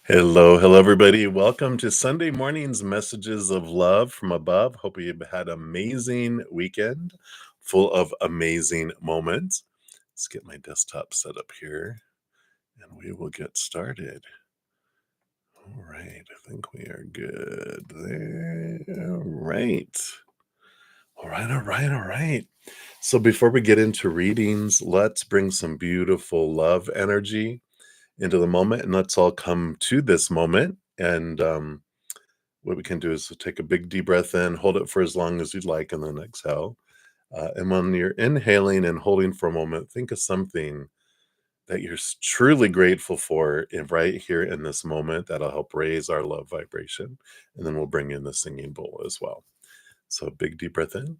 Hello, hello, everybody. Welcome to Sunday morning's messages of love from above. Hope you've had an amazing weekend full of amazing moments. Let's get my desktop set up here and we will get started. All right, I think we are good there. All right. All right. So before we get into readings, let's bring some beautiful love energy into the moment and let's all come to this moment. And what we can do is take a big deep breath in, hold it for as long as you'd like, and then exhale. And when you're inhaling and holding for a moment, think of something that you're truly grateful for right here in this moment that'll help raise our love vibration. And then we'll bring in the singing bowl as well. So big deep breath in.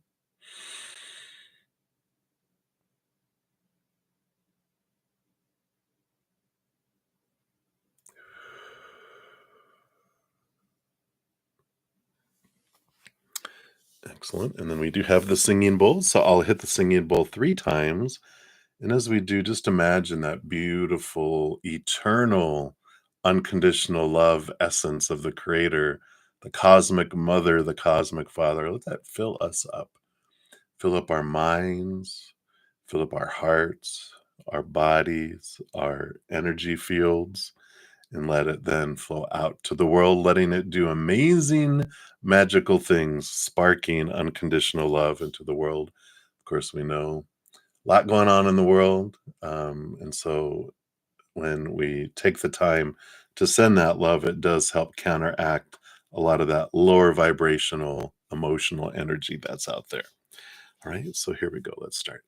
Excellent. And then we do have the singing bowl. So I'll hit the singing bowl 3 times. And as we do, just imagine that beautiful, eternal, unconditional love essence of the Creator, the cosmic mother, the cosmic father. Let that fill us up. Fill up our minds, fill up our hearts, our bodies, our energy fields, and let it then flow out to the world, letting it do amazing, magical things, sparking unconditional love into the world. Of course, we know a lot going on in the world. And so when we take the time to send that love, it does help counteract a lot of that lower vibrational, emotional energy that's out there. All right, so here we go. Let's start.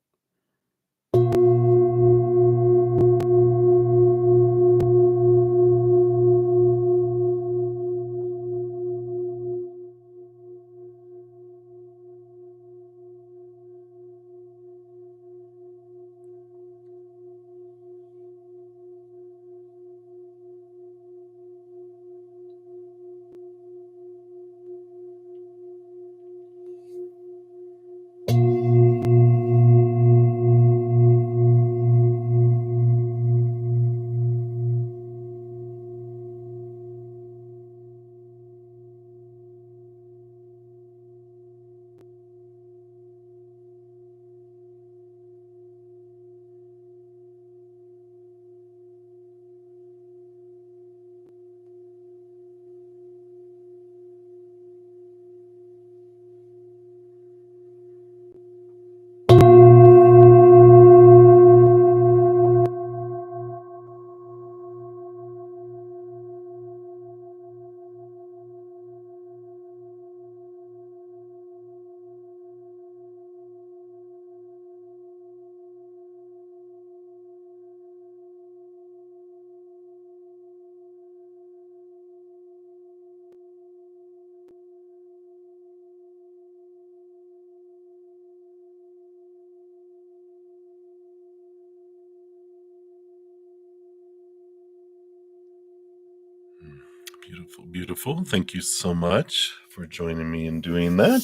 Beautiful, beautiful. Thank you so much for joining me in doing that.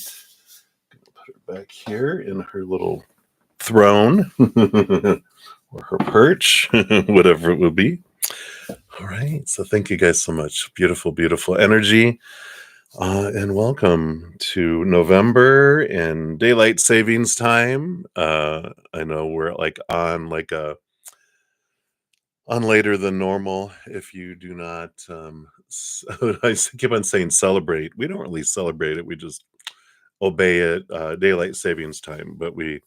Gonna put her back here in her little throne or her perch, whatever it will be. All right. So thank you guys so much. Beautiful, beautiful energy. And welcome to November and daylight savings time. I know we're on later than normal. If you do not, I keep on saying celebrate. We don't really celebrate it. We just obey it. Daylight savings time. But we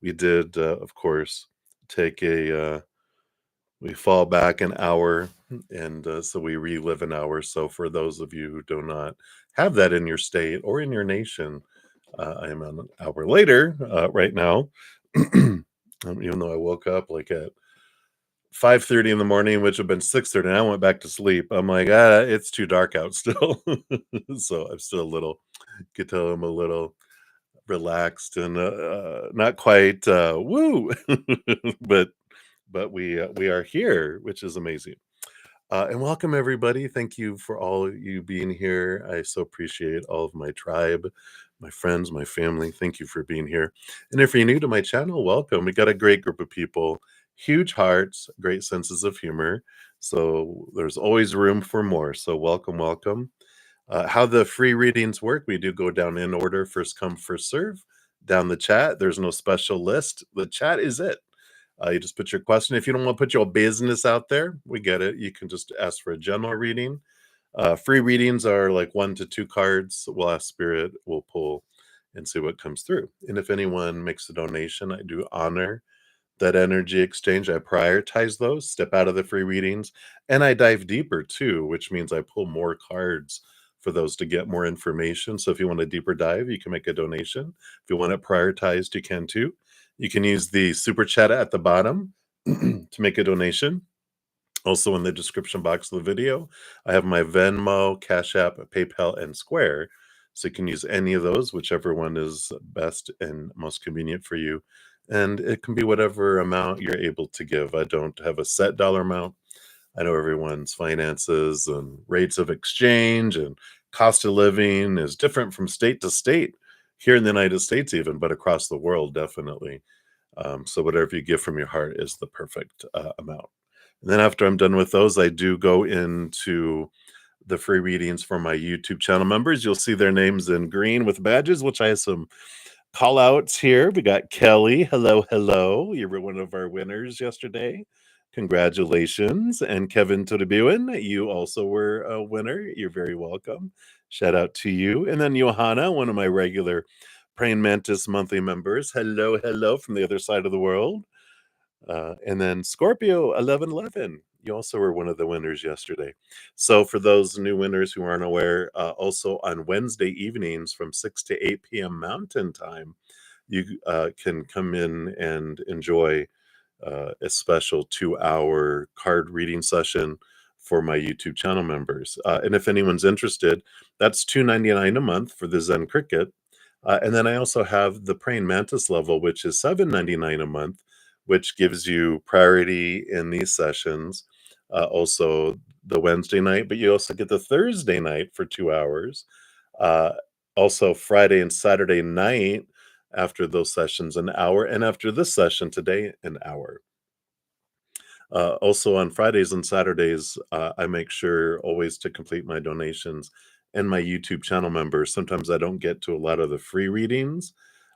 did, of course, take we fall back an hour, and so we relive an hour. So for those of you who do not have that in your state or in your nation, I am an hour later right now. Even though I woke up like at 5:30 in the morning, which have been 6:30, and I went back to sleep. I'm like, it's too dark out still. So I'm still a little, could tell I'm a little relaxed and not quite woo, but we are here, which is amazing. And welcome everybody. Thank you for all you being here. I so appreciate all of my tribe, my friends, my family. Thank you for being here. And if you're new to my channel, welcome. We got a great group of people, huge hearts, great senses of humor. So there's always room for more. So welcome, welcome. How the free readings work, we do go down in order, first come, first serve. Down the chat, there's no special list. The chat is it. You just put your question. If you don't want to put your business out there, we get it. You can just ask for a general reading. Free readings are like 1 to 2 cards. We'll ask Spirit, we'll pull and see what comes through. And if anyone makes a donation, I do honor that energy exchange. I prioritize those, step out of the free readings, and I dive deeper too, which means I pull more cards for those to get more information. So if you want a deeper dive, you can make a donation. If you want it prioritized, you can too. You can use the super chat at the bottom to make a donation. Also, in the description box of the video, I have my Venmo, Cash App, PayPal, and Square. So you can use any of those, whichever one is best and most convenient for you. And it can be whatever amount you're able to give. I don't have a set dollar amount. I know everyone's finances and rates of exchange and cost of living is different from state to state, here in the United States, even, but across the world, definitely. So whatever you give from your heart is the perfect amount. And then after I'm done with those, I do go into the free readings for my YouTube channel members. You'll see their names in green with badges, which I have some call outs here. We got Kelly. Hello, hello. You were one of our winners yesterday. Congratulations. And Kevin Todebuin, you also were a winner. You're very welcome. Shout out to you. And then Johanna, one of my regular Praying Mantis monthly members. Hello, hello from the other side of the world. And then Scorpio 1111, you also were one of the winners yesterday. So for those new winners who aren't aware, also on Wednesday evenings from 6 to 8 p.m. Mountain Time, you can come in and enjoy a special 2-hour card reading session for my YouTube channel members. And if anyone's interested, that's $2.99 a month for the Zen Cricket. And then I also have the Praying Mantis level, which is $7.99 a month, which gives you priority in these sessions. Also the Wednesday night, but you also get the Thursday night for 2 hours. Uh, Also Friday and Saturday night after those sessions, an hour, and after this session today, an hour. Also on Fridays and Saturdays, I make sure always to complete my donations and my YouTube channel members. Sometimes I don't get to a lot of the free readings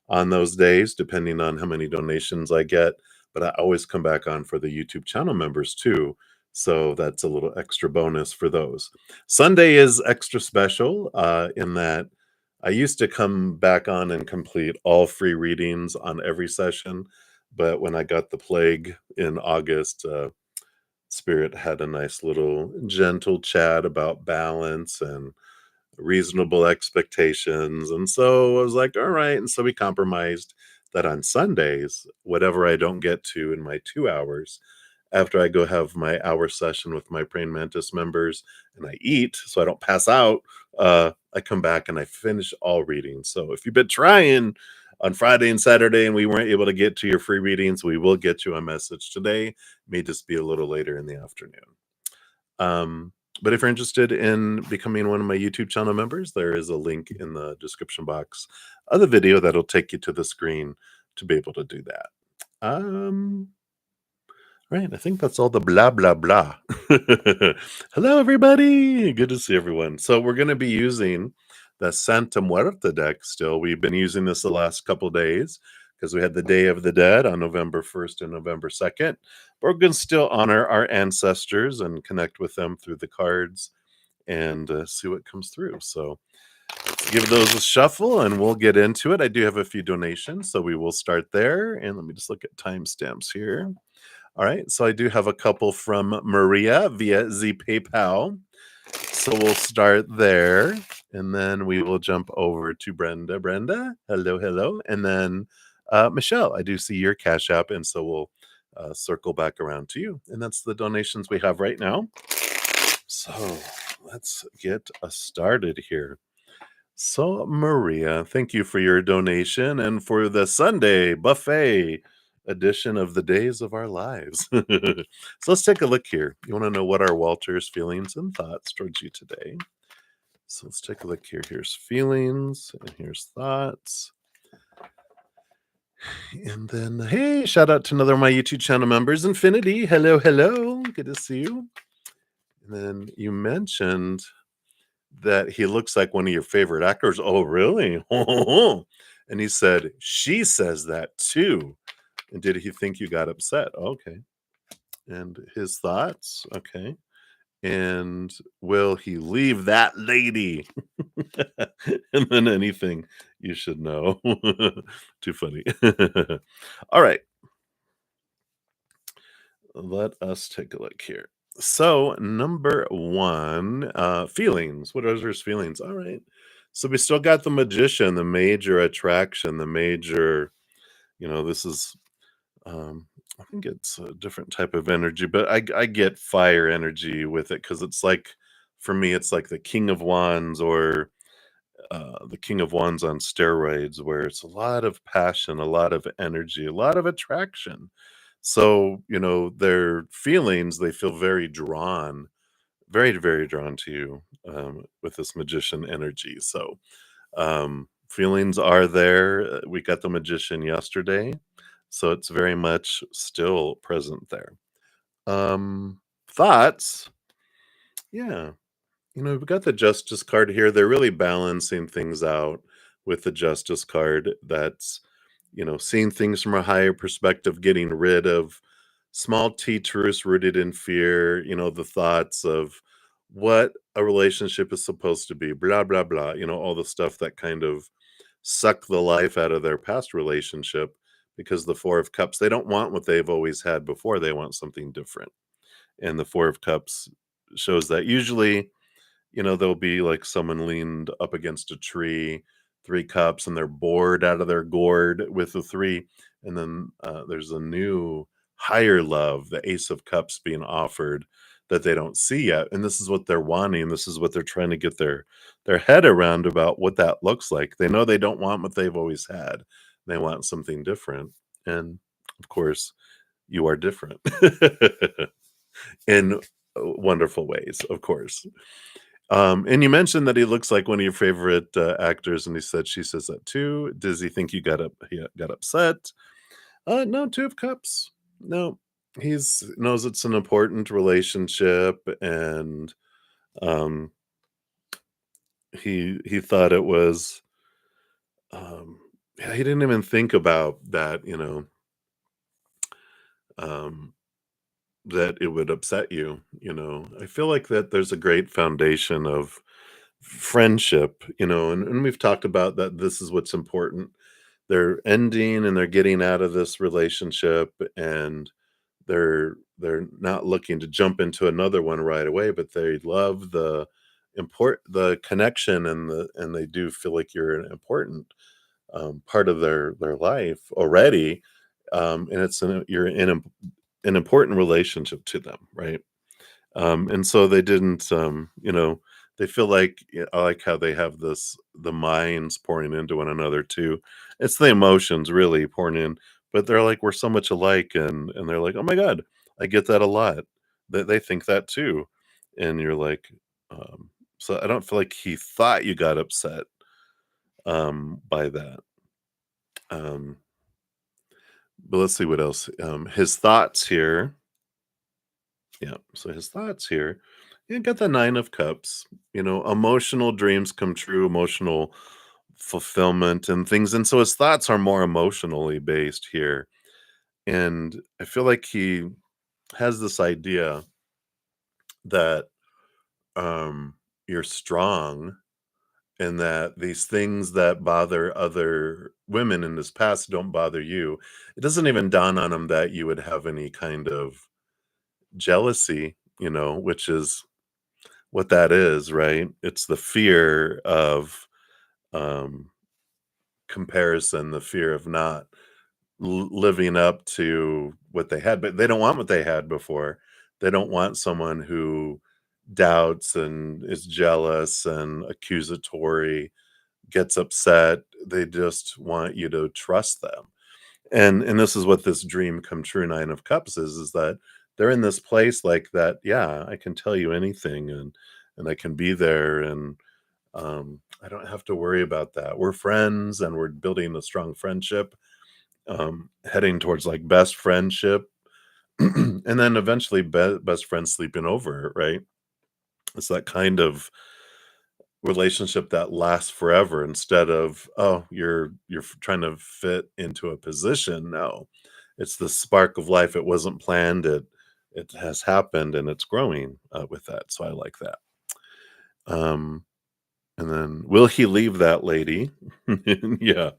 on those days, depending on how many donations I get, but I always come back on for the YouTube channel members too. So that's a little extra bonus for those. Sunday is extra special in that I used to come back on and complete all free readings on every session. But when I got the plague in August, Spirit had a nice little gentle chat about balance and reasonable expectations. And so I was like, all right. And so we compromised that on Sundays, whatever I don't get to in my 2 hours, after I go have my hour session with my Praying Mantis members and I eat so I don't pass out, I come back and I finish all readings. So if you've been trying on Friday and Saturday and we weren't able to get to your free readings, we will get you a message today. May just be a little later in the afternoon. But if you're interested in becoming one of my YouTube channel members, there is a link in the description box of the video that'll take you to the screen to be able to do that. Right, I think that's all the blah, blah, blah. Hello, everybody. Good to see everyone. So we're going to be using the Santa Muerta deck still. We've been using this the last couple days because we had the Day of the Dead on November 1st and November 2nd. But we're going to still honor our ancestors and connect with them through the cards and see what comes through. So let's give those a shuffle and we'll get into it. I do have a few donations, so we will start there. And let me just look at timestamps here. All right, so I do have a couple from Maria via the PayPal. So we'll start there, and then we will jump over to Brenda. Brenda, hello, hello. And then Michelle, I do see your Cash App, and so we'll circle back around to you. And that's the donations we have right now. So let's get started here. So Maria, thank you for your donation and for the Sunday buffet edition of the Days of Our Lives. So let's take a look here. You want to know what are Walter's feelings and thoughts towards you today? So let's take a look here. Here's feelings and here's thoughts. And then, hey, shout out to another of my YouTube channel members, Infinity. Hello, hello. Good to see you. And then you mentioned that he looks like one of your favorite actors. Oh, really? And he said, "She says that too." And did he think you got upset? Okay. And his thoughts? Okay. And will he leave that lady? And then anything you should know. Too funny. All right, let us take a look here. So, number one, feelings. What are his feelings? All right. So we still got the magician, the major attraction, the major, this is I think it's a different type of energy, but I get fire energy with it because it's like, for me, it's like the King of Wands, or the King of Wands on steroids, where it's a lot of passion, a lot of energy, a lot of attraction. So, their feelings, they feel very drawn, very, very drawn to you, with this magician energy. So, feelings are there. We got the magician yesterday, so it's very much still present there. Thoughts, yeah. We've got the Justice card here. They're really balancing things out with the Justice card. That's, seeing things from a higher perspective, getting rid of small T truths rooted in fear, the thoughts of what a relationship is supposed to be, blah, blah, blah, all the stuff that kind of suck the life out of their past relationship, because the Four of Cups, they don't want what they've always had before. They want something different. And the Four of Cups shows that usually, there'll be like someone leaned up against a tree, 3 cups, and they're bored out of their gourd with the 3, and then, there's a new higher love, the Ace of Cups being offered that they don't see yet, and this is what they're wanting, this is what they're trying to get their head around about what that looks like. They know they don't want what they've always had. They want something different, and, of course, you are different in, wonderful ways, of course. And you mentioned that he looks like one of your favorite, actors, and he said she says that too. Does he think he got upset? No, 2 of Cups. No, he's knows it's an important relationship, and, um, he thought it was, um yeah, he didn't even think about that, um, that it would upset you. I feel like that there's a great foundation of friendship, and we've talked about that this is what's important. They're ending and they're getting out of this relationship, and they're not looking to jump into another one right away, but they love the connection, and they do feel like you're an important, part of their life already. And you're in an important relationship to them, right? And so they didn't, they feel like, yeah, I like how they have the minds pouring into one another too. It's the emotions really pouring in, but they're like, we're so much alike, and they're like, oh my god, I get that a lot. They think that too, and you're like, so I don't feel like he thought you got upset, by that. Um, but let's see what else. His thoughts here. Yeah. So his thoughts here. You got the 9 of Cups, emotional dreams come true, emotional fulfillment and things. And so his thoughts are more emotionally based here. And I feel like he has this idea that, um, you're strong, and that these things that bother other women in his past don't bother you. It doesn't even dawn on him that you would have any kind of jealousy, which is what that is, right? It's the fear of, um, comparison, the fear of not living up to what they had, but they don't want what they had before. They don't want someone who doubts and is jealous and accusatory, gets upset. They just want you to trust them. And this is what this dream come true 9 of Cups is that they're in this place like that, yeah, I can tell you anything, and I can be there, and, I don't have to worry about that. We're friends, and we're building a strong friendship, heading towards, like, best friendship, and then eventually best friends sleeping over, right? It's that kind of relationship that lasts forever instead of, oh, you're trying to fit into a position. No, it's the spark of life. It wasn't planned. It has happened and it's growing with that. So I like that. Um, and then will he leave that lady? Yeah.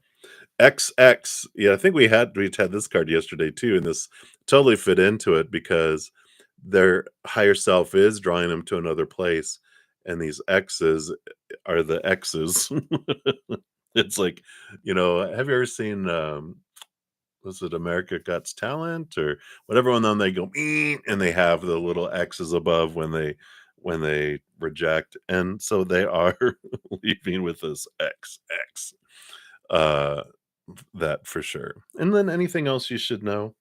XX. Yeah, I think we had this card yesterday too, and this totally fit into it because their higher self is drawing them to another place, and these X's are the X's. It's like, have you ever seen was it America Got Talent or whatever one on they go "Eek," and they have the little X's above when they reject, and so they are leaving with this XX. Uh that for sure. And then anything else you should know?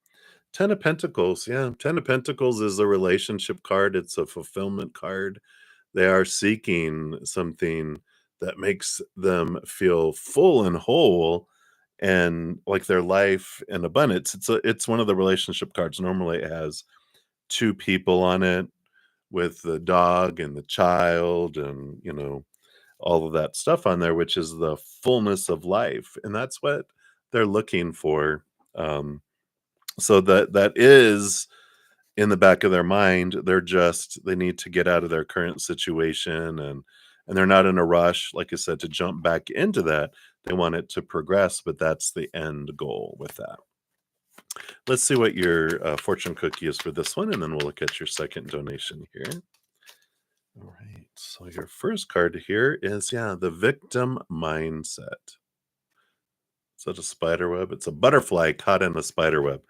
10 of Pentacles, yeah, 10 of Pentacles is a relationship card, it's a fulfillment card. They are seeking something that makes them feel full and whole and like their life in abundance. It's one of the relationship cards. Normally it has 2 people on it with the dog and the child and, all of that stuff on there, which is the fullness of life, and that's what they're looking for. So that is in the back of their mind. They need to get out of their current situation, and they're not in a rush, like I said, to jump back into that. They want it to progress, but that's the end goal with that. Let's see what your fortune cookie is for this one, and then we'll look at your second donation here. All right. So your first card here is, yeah, the victim mindset. Is that a spider web? It's a butterfly caught in a spider web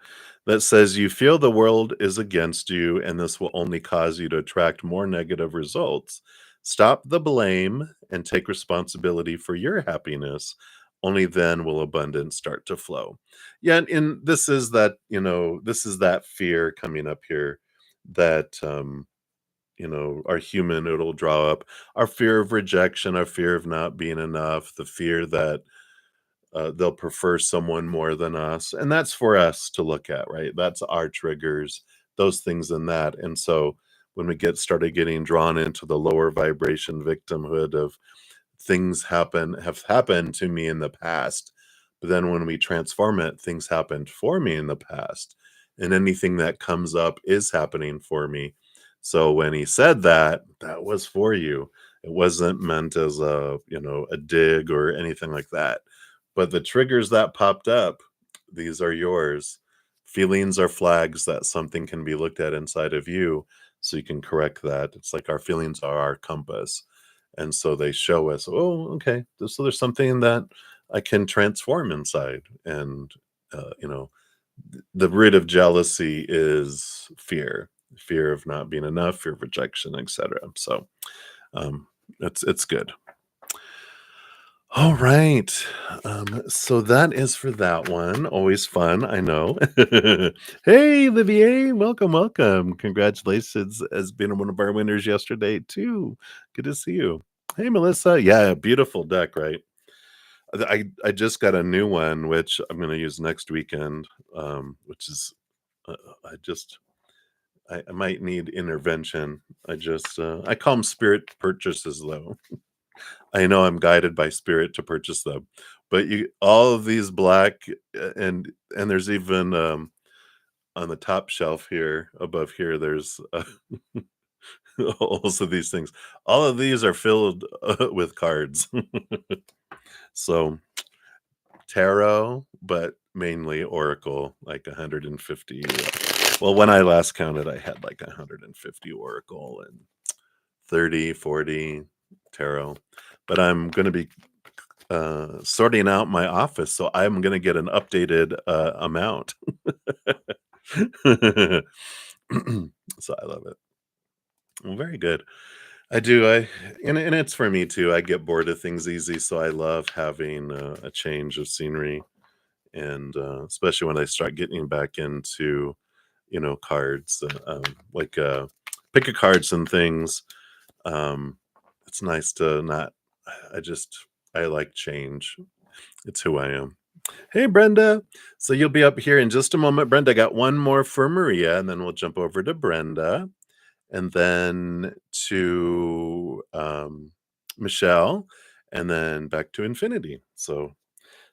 that says you feel the world is against you and this will only cause you to attract more negative results. Stop the blame and take responsibility for your happiness. Only then will abundance start to flow. Yeah, and this is that fear coming up here that our human, it'll draw up our fear of rejection, our fear of not being enough, the fear that they'll prefer someone more than us, and that's for us to look at, right? That's our triggers, those things and that, and so when we get started getting drawn into the lower vibration victimhood of things have happened to me in the past, but then when we transform it, things happened for me in the past, and anything that comes up is happening for me. So when he said that, that was for you. It wasn't meant as a dig or anything like that. But the triggers that popped up, these are yours. Feelings are flags that something can be looked at inside of you so you can correct that. It's like our feelings are our compass. And so they show us, oh, okay, so there's something that I can transform inside. And, the root of jealousy is fear of not being enough, fear of rejection, etc. So um, it's good. All right. So that is for that one. Always fun, I know. Hey, Olivier, welcome, welcome. Congratulations as being one of our winners yesterday, too. Good to see you. Hey, Melissa. Yeah, beautiful deck, right? I just got a new one, which I'm going to use next weekend, which is, I just, I might need intervention. I call them spirit purchases, though. I know I'm guided by spirit to purchase them, but all of these black and there's even on the top shelf here above here there's also these things. All of these are filled with cards. So tarot, but mainly oracle, like 150. Well, when I last counted, I had like 150 oracle and 30, 40 tarot. But I'm going to be sorting out my office, so I'm gonna get an updated amount. So I love it. Well, very good. I do. And it's for me too. I get bored of things easy, so I love having a change of scenery, and especially when I start getting back into cards, like pick a cards and things. Um, it's nice to not. I just I like change. It's who I am. Hey, Brenda. So you'll be up here in just a moment. Brenda, got one more for Maria, and then we'll jump over to Brenda. and then to Michelle, and then back to infinity. So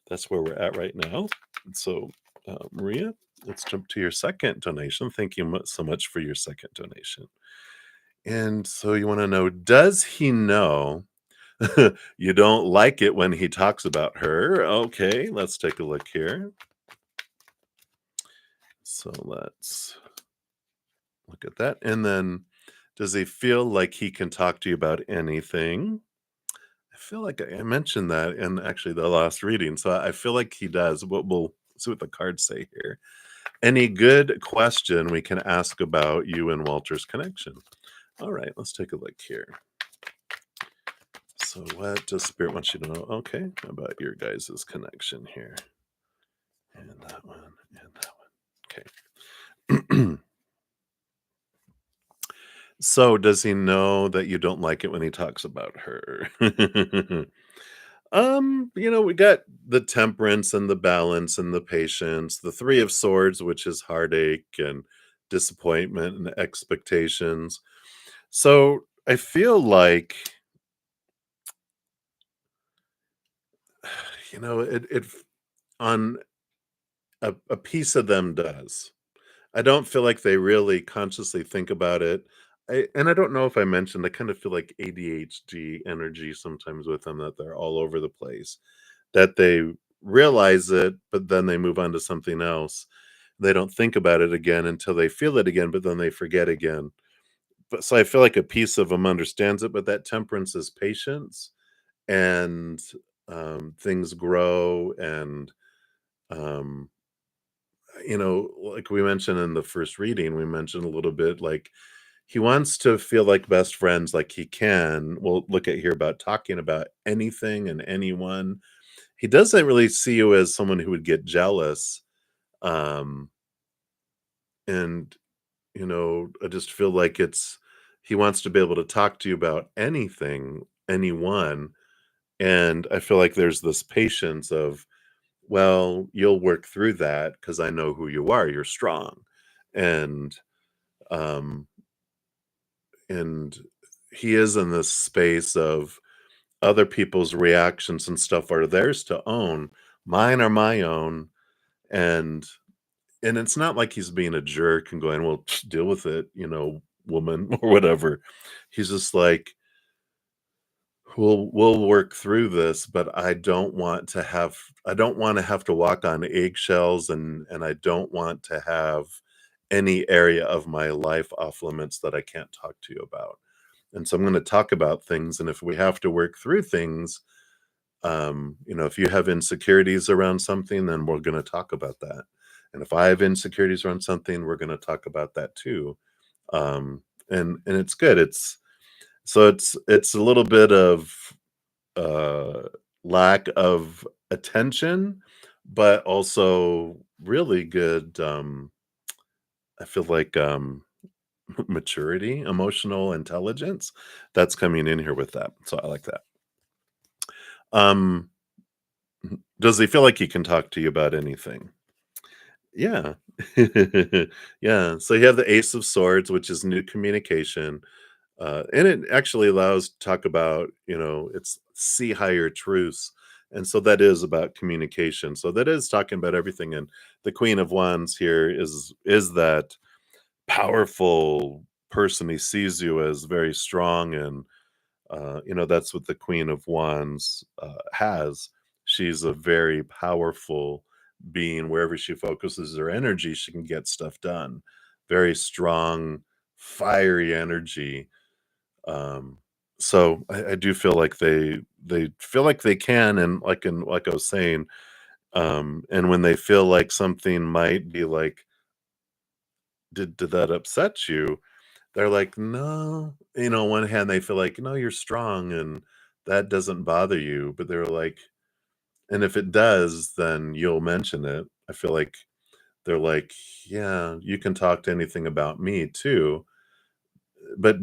that's where we're at right now. So, Maria, let's jump to your second donation. Thank you so much for your second donation. And so you want to know, does he know you don't like it when he talks about her? Okay, let's take a look here. So let's look at that. And then, does he feel like he can talk to you about anything? I feel like I mentioned that in actually the last reading. So I feel like he does. We'll see what the cards say here. Any good question we can ask about you and Walter's connection? All right, let's take a look here. So what does Spirit want you to know? Okay, about your guys' connection here. And that one, and that one. Okay. So does he know that you don't like it when he talks about her? We got the temperance and the balance and the patience, the three of swords, which is heartache and disappointment and expectations. So I feel like, it on a piece of them does. I don't feel like they really consciously think about it. I don't know if I mentioned, I kind of feel like ADHD energy sometimes with them, that they're all over the place, that they realize it, but then they move on to something else. They don't think about it again until they feel it again, but then they forget again. But so I feel like a piece of them understands it, but that temperance is patience, and things grow, and um, like we mentioned in the first reading, we mentioned a little bit like he wants to feel like best friends, like he can. We'll look at here about talking about anything and anyone. He doesn't really see you as someone who would get jealous. Um, and, I just feel like he wants to be able to talk to you about anything, anyone. And I feel like there's this patience of, well, you'll work through that because I know who you are. You're strong. And, um, and he is in this space of other people's reactions and stuff are theirs to own. Mine are my own. And it's not like he's being a jerk and going, "Well, deal with it, woman," or whatever. He's just like, "We'll work through this, but I don't wanna have to walk on eggshells, and I don't want to have any area of my life off limits that I can't talk to you about. And so I'm gonna talk about things, and if we have to work through things, if you have insecurities around something, then we're gonna talk about that. And if I have insecurities around something, we're gonna talk about that too." And it's good. It's a little bit of uh lack of attention, but also really good, I feel like, maturity, emotional intelligence that's coming in here with that. So I like that. Um does he feel like he can talk to you about anything? Yeah. Yeah. So you have the Ace of Swords, which is new communication. And it actually allows to talk about, it's see higher truths. And so that is about communication. So that is talking about everything. And the Queen of Wands here is that powerful person. He sees you as very strong, and that's what the Queen of Wands has. She's a very powerful being. Wherever she focuses her energy, she can get stuff done. Very strong, fiery energy. Um, so I do feel like they feel like they can, and like I was saying, and when they feel like something might be like, did that upset you? They're like, "No." On one hand, they feel like, "No, you're strong and that doesn't bother you." But they're like, and if it does, then you'll mention it. I feel like they're like, "Yeah, you can talk to anything about me too." But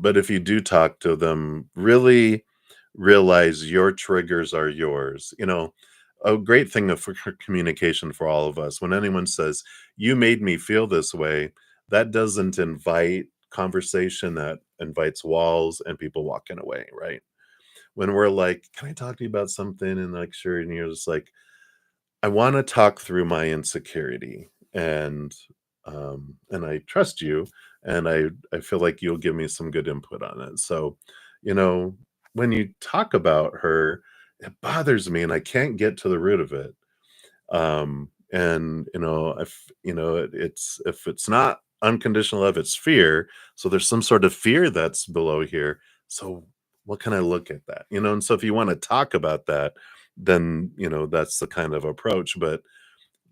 but if you do talk to them, really realize your triggers are yours. A great thing for communication for all of us. When anyone says, "You made me feel this way," that doesn't invite conversation, that invites walls and people walking away, right? When we're like, "Can I talk to you about something?" And like, "Sure," and you're just like, "I wanna talk through my insecurity, and I trust you, and I feel like you'll give me some good input on it." So, you know, when you talk about her, it bothers me, and I can't get to the root of it. And if it's if it's not unconditional love, it's fear. So there's some sort of fear that's below here. So what can I look at that? And so if you want to talk about that, then that's the kind of approach. But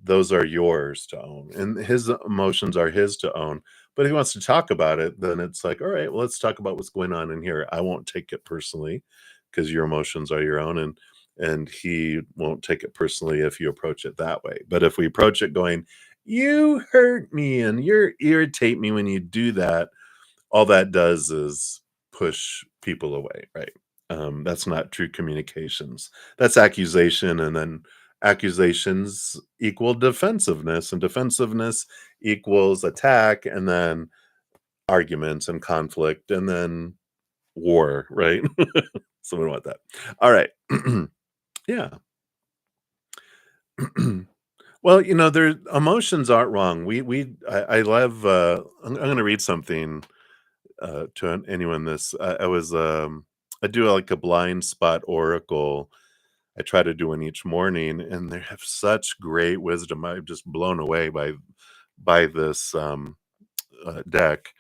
those are yours to own, and his emotions are his to own. But if he wants to talk about it, then it's like, all right, well, let's talk about what's going on in here. I won't take it personally because your emotions are your own, and he won't take it personally if you approach it that way. But if we approach it going, you hurt me and you irritate me when you do that, all that does is push people away, right? That's not true communications. That's accusation, and then accusations equal defensiveness, and defensiveness equals attack, and then arguments and conflict, and then war, right? So we don't want that. All right. Yeah. Well, their emotions aren't wrong. I love. I'm going to read something to anyone. I do like a blind spot oracle. I try to do one each morning, and they have such great wisdom. I'm just blown away by this deck.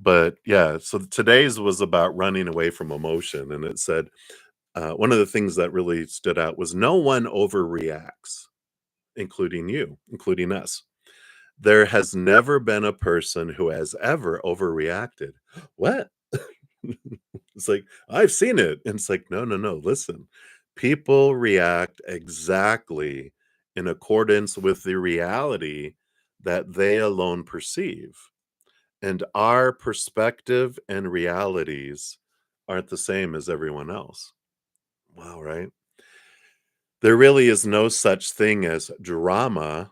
But yeah, so today's was about running away from emotion, and it said one of the things that really stood out was no one overreacts, including you, including us. There has never been a person who has ever overreacted. What? It's like, I've seen it. And it's like, no, no, no. Listen, people react exactly in accordance with the reality that they alone perceive. And our perspective and realities aren't the same as everyone else. Wow, right? There really is no such thing as drama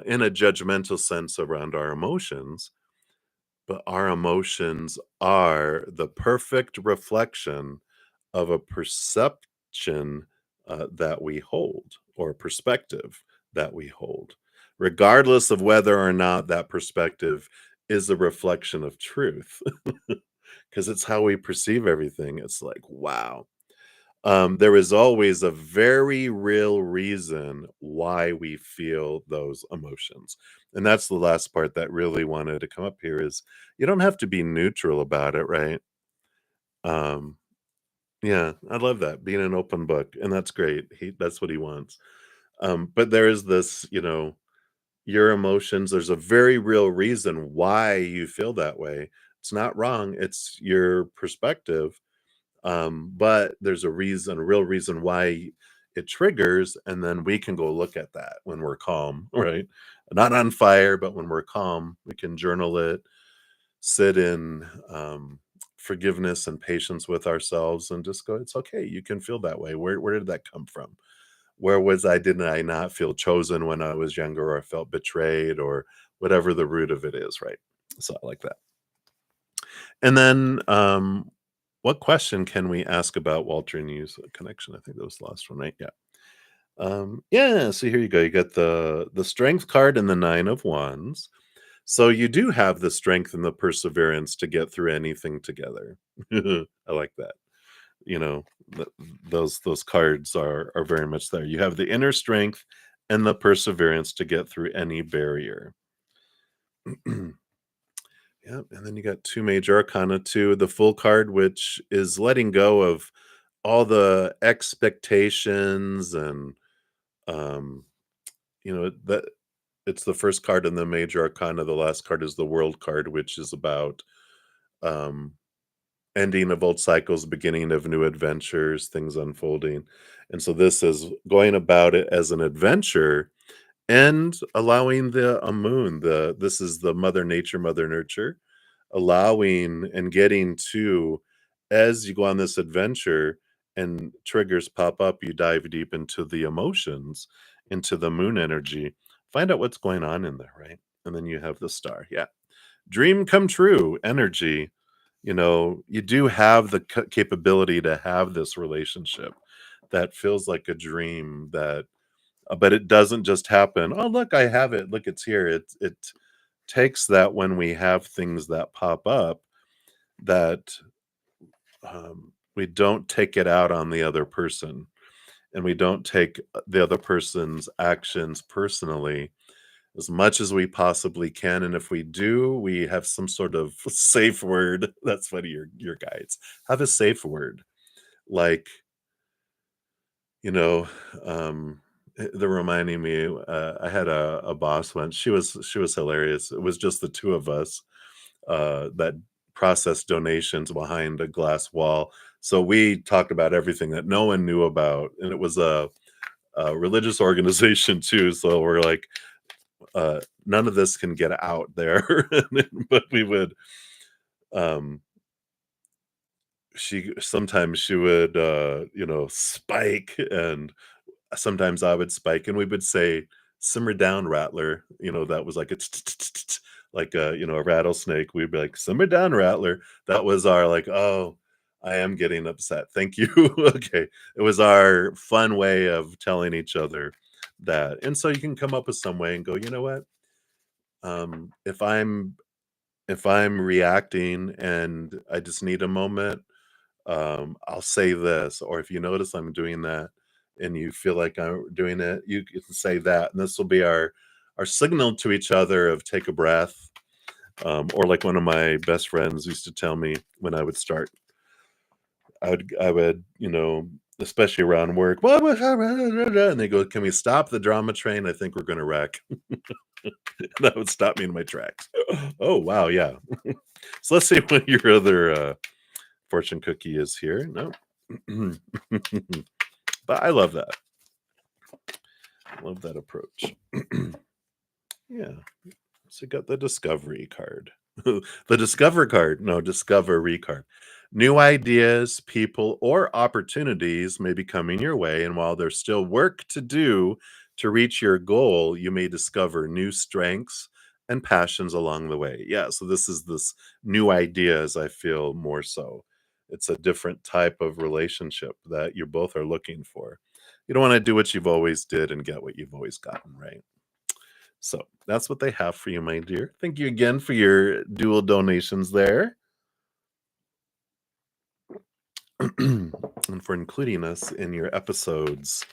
in a judgmental sense around our emotions, but our emotions are the perfect reflection of a perception that we hold, or perspective that we hold, regardless of whether or not that perspective is a reflection of truth, because it's how we perceive everything. It's like, wow. There is always a very real reason why we feel those emotions. And that's the last part that really wanted to come up here is you don't have to be neutral about it, right? Um, yeah, I love that, being an open book, and that's great. That's what he wants. But there is this, your emotions, there's a very real reason why you feel that way. It's not wrong, it's your perspective. But there's a real reason why it triggers, and then we can go look at that when we're calm, right? Not on fire, but when we're calm, we can journal it, sit in forgiveness and patience with ourselves, and just go, it's okay. You can feel that way. Where did that come from? Where was I? Didn't I not feel chosen when I was younger, or I felt betrayed, or whatever the root of it is, right? So I like that. And then, what question can we ask about Walter and You's connection? I think that was the last one, right? Yeah. Yeah. So here you go. You got the Strength card and the Nine of Wands. So you do have the strength and the perseverance to get through anything together. I like that. You know, th- those cards are very much there. You have the inner strength and the perseverance to get through any barrier. Yep, and then you got 2 major arcana, 2, the full card, which is letting go of all the expectations, and, um, that it's the first card in the major arcana. The last card is the world card, which is about, um, ending of old cycles, beginning of new adventures, things unfolding, and so this is going about it as an adventure and allowing a moon, this is the mother nature, mother nurture, allowing and getting to, as you go on this adventure and triggers pop up, you dive deep into the emotions, into the moon energy, find out what's going on in there, right? And then you have the star. Yeah. dream come true energy. You do have the capability to have this relationship that feels like a dream that but it doesn't just happen. Oh, look, I have it. Look, it's here. It takes that when we have things that pop up that we don't take it out on the other person and we don't take the other person's actions personally as much as we possibly can. And if we do, we have some sort of safe word. That's funny. Your guides have a safe word, like you know. They're reminding me. I had a boss once. She was hilarious. It was just the two of us that processed donations behind a glass wall. So we talked about everything that no one knew about, and it was a religious organization too. So we're like, none of this can get out there. But we would, um, sometimes she would, spike, and sometimes I would spike, and we would say, "Simmer down, Rattler." That was like a like a rattlesnake. We'd be like, "Simmer down, Rattler." That was our like, "Oh, I am getting upset. Thank you." Okay. It was our fun way of telling each other that. And so you can come up with some way and go, "You know what? If I'm reacting and I just need a moment, I'll say this, or if you notice I'm doing that and you feel like I'm doing it, you can say that, and this will be our signal to each other of take a breath. Or like one of my best friends used to tell me when I would start, I would, especially around work, and they go, "Can we stop the drama train? I think we're gonna wreck." That would stop me in my tracks. Oh wow, yeah. So let's see what your other fortune cookie is here. No. But I love that. I love that approach. Yeah. So you got the discovery card. The discover card. No, discovery card. New ideas, people, or opportunities may be coming your way. And while there's still work to do to reach your goal, you may discover new strengths and passions along the way. Yeah. So this new ideas, I feel more so. It's a different type of relationship that you both are looking for. You don't want to do what you've always did and get what you've always gotten, right? So that's what they have for you, my dear. Thank you again for your dual donations there and for including us in your episodes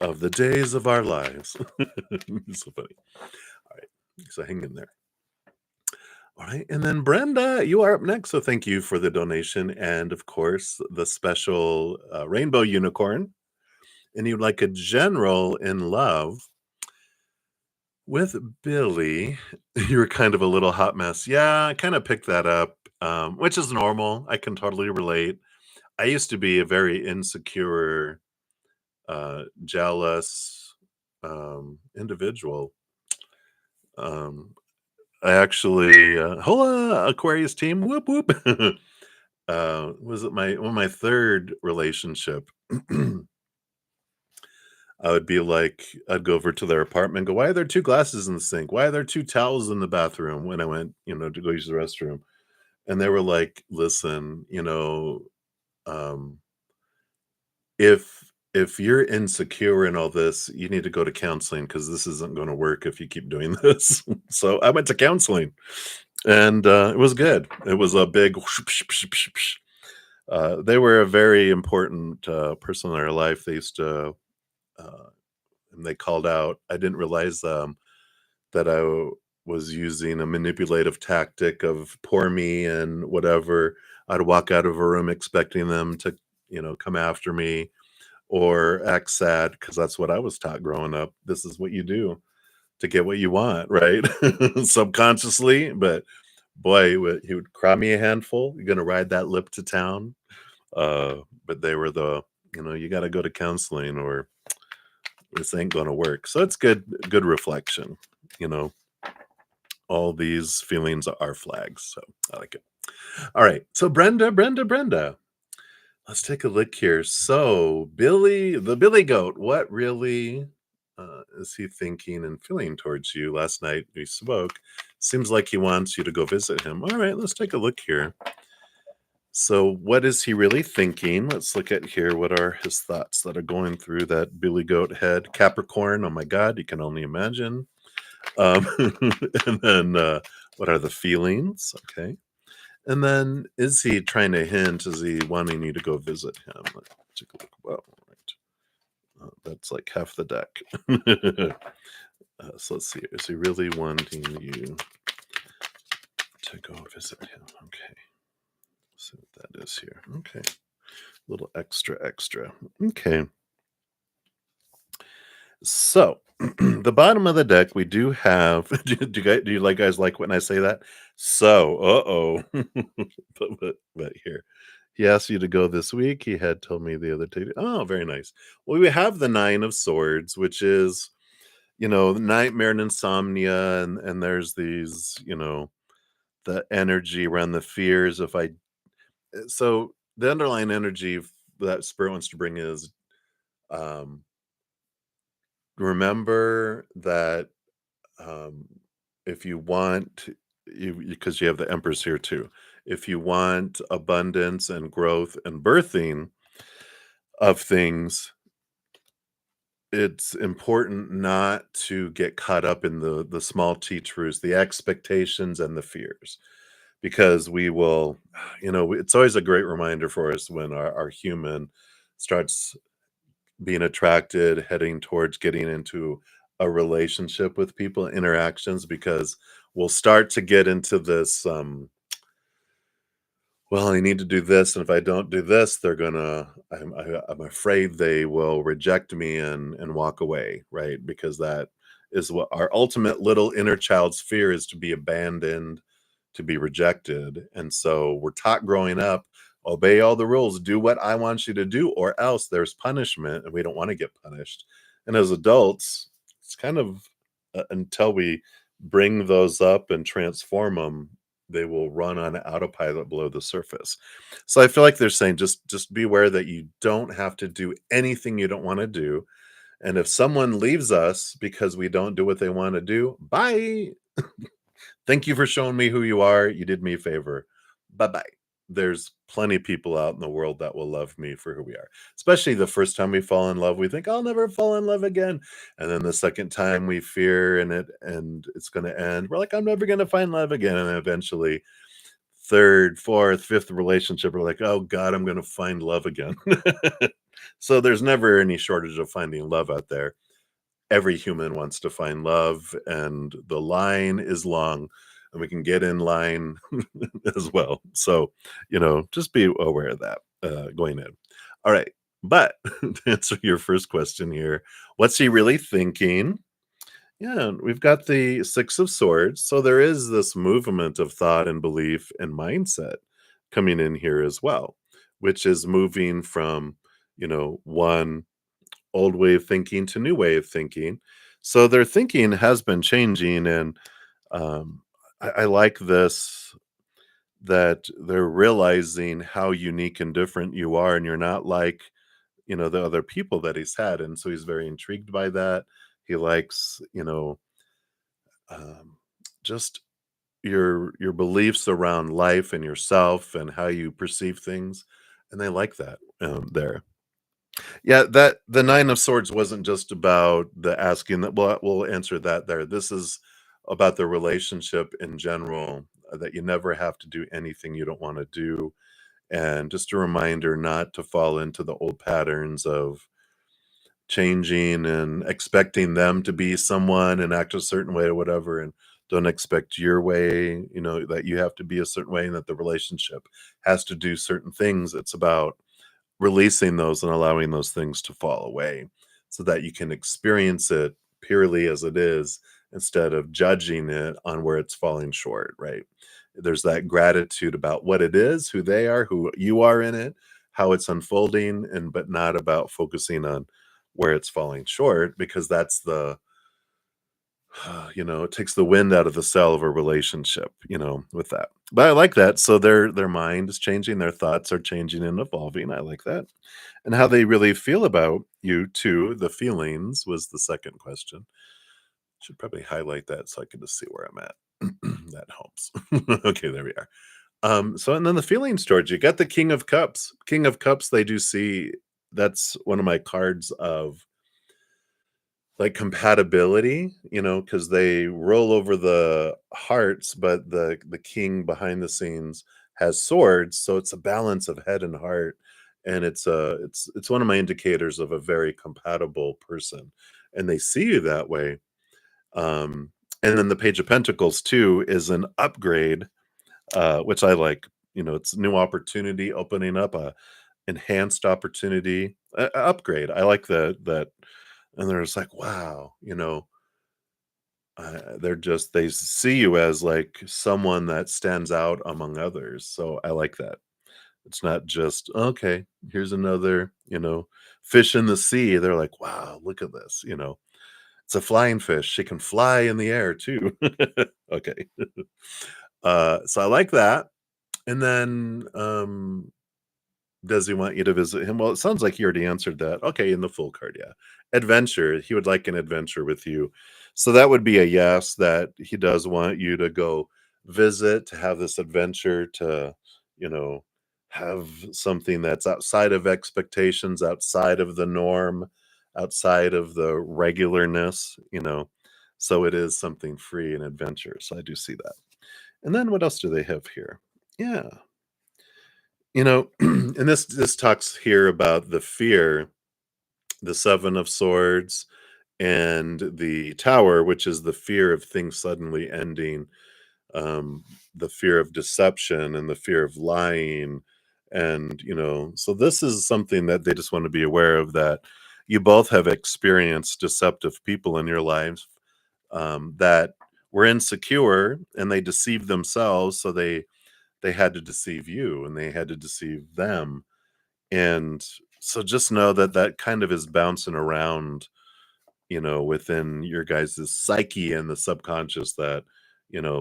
of the days of our lives. So funny. All right. So hang in there. All right. And then Brenda, you are up next. So thank you for the donation. And of course, the special rainbow unicorn. And you'd like a general in love. With Billy, you were kind of a little hot mess. Yeah, I kind of picked that up, which is normal. I can totally relate. I used to be a very insecure, jealous individual. Um, I actually, hola, Aquarius team, whoop whoop. Was it my third relationship? I would be like, I'd go over to their apartment and go, "Why are there 2 glasses in the sink? Why are there 2 towels in the bathroom?" When I went, to go use the restroom. And they were like, "Listen, um, if you're insecure and all this, you need to go to counseling because this isn't gonna work if you keep doing this." So I went to counseling, and, it was good. It was a big they were a very important, person in our life. They used to, uh and they called out. I didn't realize, that was using a manipulative tactic of poor me and whatever. I'd walk out of a room expecting them to, come after me or act sad because that's what I was taught growing up. This is what you do to get what you want, right? Subconsciously, but boy, he would cry me a handful. You're gonna ride that lip to town. But they were you got to go to counseling or this ain't gonna work. So it's good reflection. You know, all these feelings are flags. So I like it. All right. So Brenda. Let's take a look here. So Billy, the Billy Goat, what really is he thinking and feeling towards you? Last night we spoke. Seems like he wants you to go visit him. All right, let's take a look here. So, what is he really thinking? Let's look at here. What are his thoughts that are going through that billy goat head? Capricorn, oh my God, you can only imagine. Um, and then what are the feelings? Okay. And then is he trying to hint? Is he wanting you to go visit him? Let's take a look. Well, right. That's like half the deck. So let's see. Is he really wanting you to go visit him? Okay. Let's see what that is here. Okay. Little extra. Okay. So the bottom of the deck, we do have. Do you like guys like when I say that? So, but here, he asked you to go this week. He had told me the other day. Oh, very nice. Well, we have the Nine of Swords, which is nightmare and insomnia, and there's these the energy around the fears. If I so the underlying energy that spirit wants to bring is um remember that um, if you want you because you have the empress here too, if you want abundance and growth and birthing of things, it's important not to get caught up in the small t truths, the expectations and the fears, because we will it's always a great reminder for us when our human starts being attracted, heading towards getting into a relationship with people, interactions, because we'll start to get into this, well, I need to do this, and if I don't do this, they're gonna I'm afraid they will reject me and walk away, right? Because that is what our ultimate little inner child's fear is, to be abandoned, to be rejected. And so we're taught growing up, obey all the rules, do what I want you to do, or else there's punishment, and we don't want to get punished. And as adults, it's kind of until we bring those up and transform them, they will run on autopilot below the surface. So I feel like they're saying just be aware that you don't have to do anything you don't want to do. And if someone leaves us because we don't do what they want to do, bye. Thank you for showing me who you are. You did me a favor. Bye bye. There's plenty of people out in the world that will love me for who we are. Especially the first time we fall in love, we think I'll never fall in love again. And then the second time we fear and it's going to end. We're like, I'm never going to find love again. And eventually, third, fourth, fifth relationship, we're like, oh God, I'm going to find love again. So there's never any shortage of finding love out there. Every human wants to find love, and the line is long, and we can get in line as well. So, just be aware of that going in. All right. But to answer your first question here, what's he really thinking? Yeah, we've got the Six of Swords. So there is this movement of thought and belief and mindset coming in here as well, which is moving from, one old way of thinking to new way of thinking. So their thinking has been changing, and I like this, that they're realizing how unique and different you are, and you're not like the other people that he's had, and so he's very intrigued by that. He likes um, just your beliefs around life and yourself and how you perceive things, and they like that there. Yeah, that the Nine of Swords wasn't just about the asking that. Well, we'll answer that there. This is about the relationship in general, that you never have to do anything you don't want to do. And just a reminder not to fall into the old patterns of changing and expecting them to be someone and act a certain way or whatever. And don't expect your way, that you have to be a certain way and that the relationship has to do certain things. It's about releasing those and allowing those things to fall away so that you can experience it purely as it is, instead of judging it on where it's falling short, right? There's that gratitude about what it is, who they are, who you are in it, how it's unfolding, and but not about focusing on where it's falling short, because that's the it takes the wind out of the sail of a relationship, with that. But I like that. So their mind is changing, their thoughts are changing and evolving. I like that. And how they really feel about you too. The feelings was the second question. Should probably highlight that so I can just see where I'm at. That helps. Okay, there we are. So and then the feelings towards you. Got the King of Cups. King of Cups, they do see that's one of my cards of like compatibility, because they roll over the hearts, but the king behind the scenes has swords, so it's a balance of head and heart, and it's one of my indicators of a very compatible person, and they see you that way. Um, and then the Page of Pentacles too is an upgrade, which I like. It's new opportunity opening up, a enhanced opportunity, upgrade. I like that, and they're just like, wow, they see you as like someone that stands out among others. So I like that. It's not just okay. Here's another, fish in the sea. They're like, wow, look at this. It's a flying fish. She can fly in the air too. Okay. So I like that. And then does he want you to visit him? Well, it sounds like you already answered that. Okay, in the full card, yeah. Adventure. He would like an adventure with you. So that would be a yes, that he does want you to go visit, to have this adventure, to, you know, have something that's outside of expectations, outside of the norm, outside of the regularness. So it is something free and adventure. So I do see that. And then what else do they have here? Yeah. And this talks here about the fear, the 7 of Swords, and the Tower, which is the fear of things suddenly ending, the fear of deception and the fear of lying. And, so this is something that they just want to be aware of, that you both have experienced deceptive people in your lives, that were insecure and they deceived themselves. So they had to deceive you and they had to deceive them. And so just know that that kind of is bouncing around, within your guys' psyche and the subconscious, that,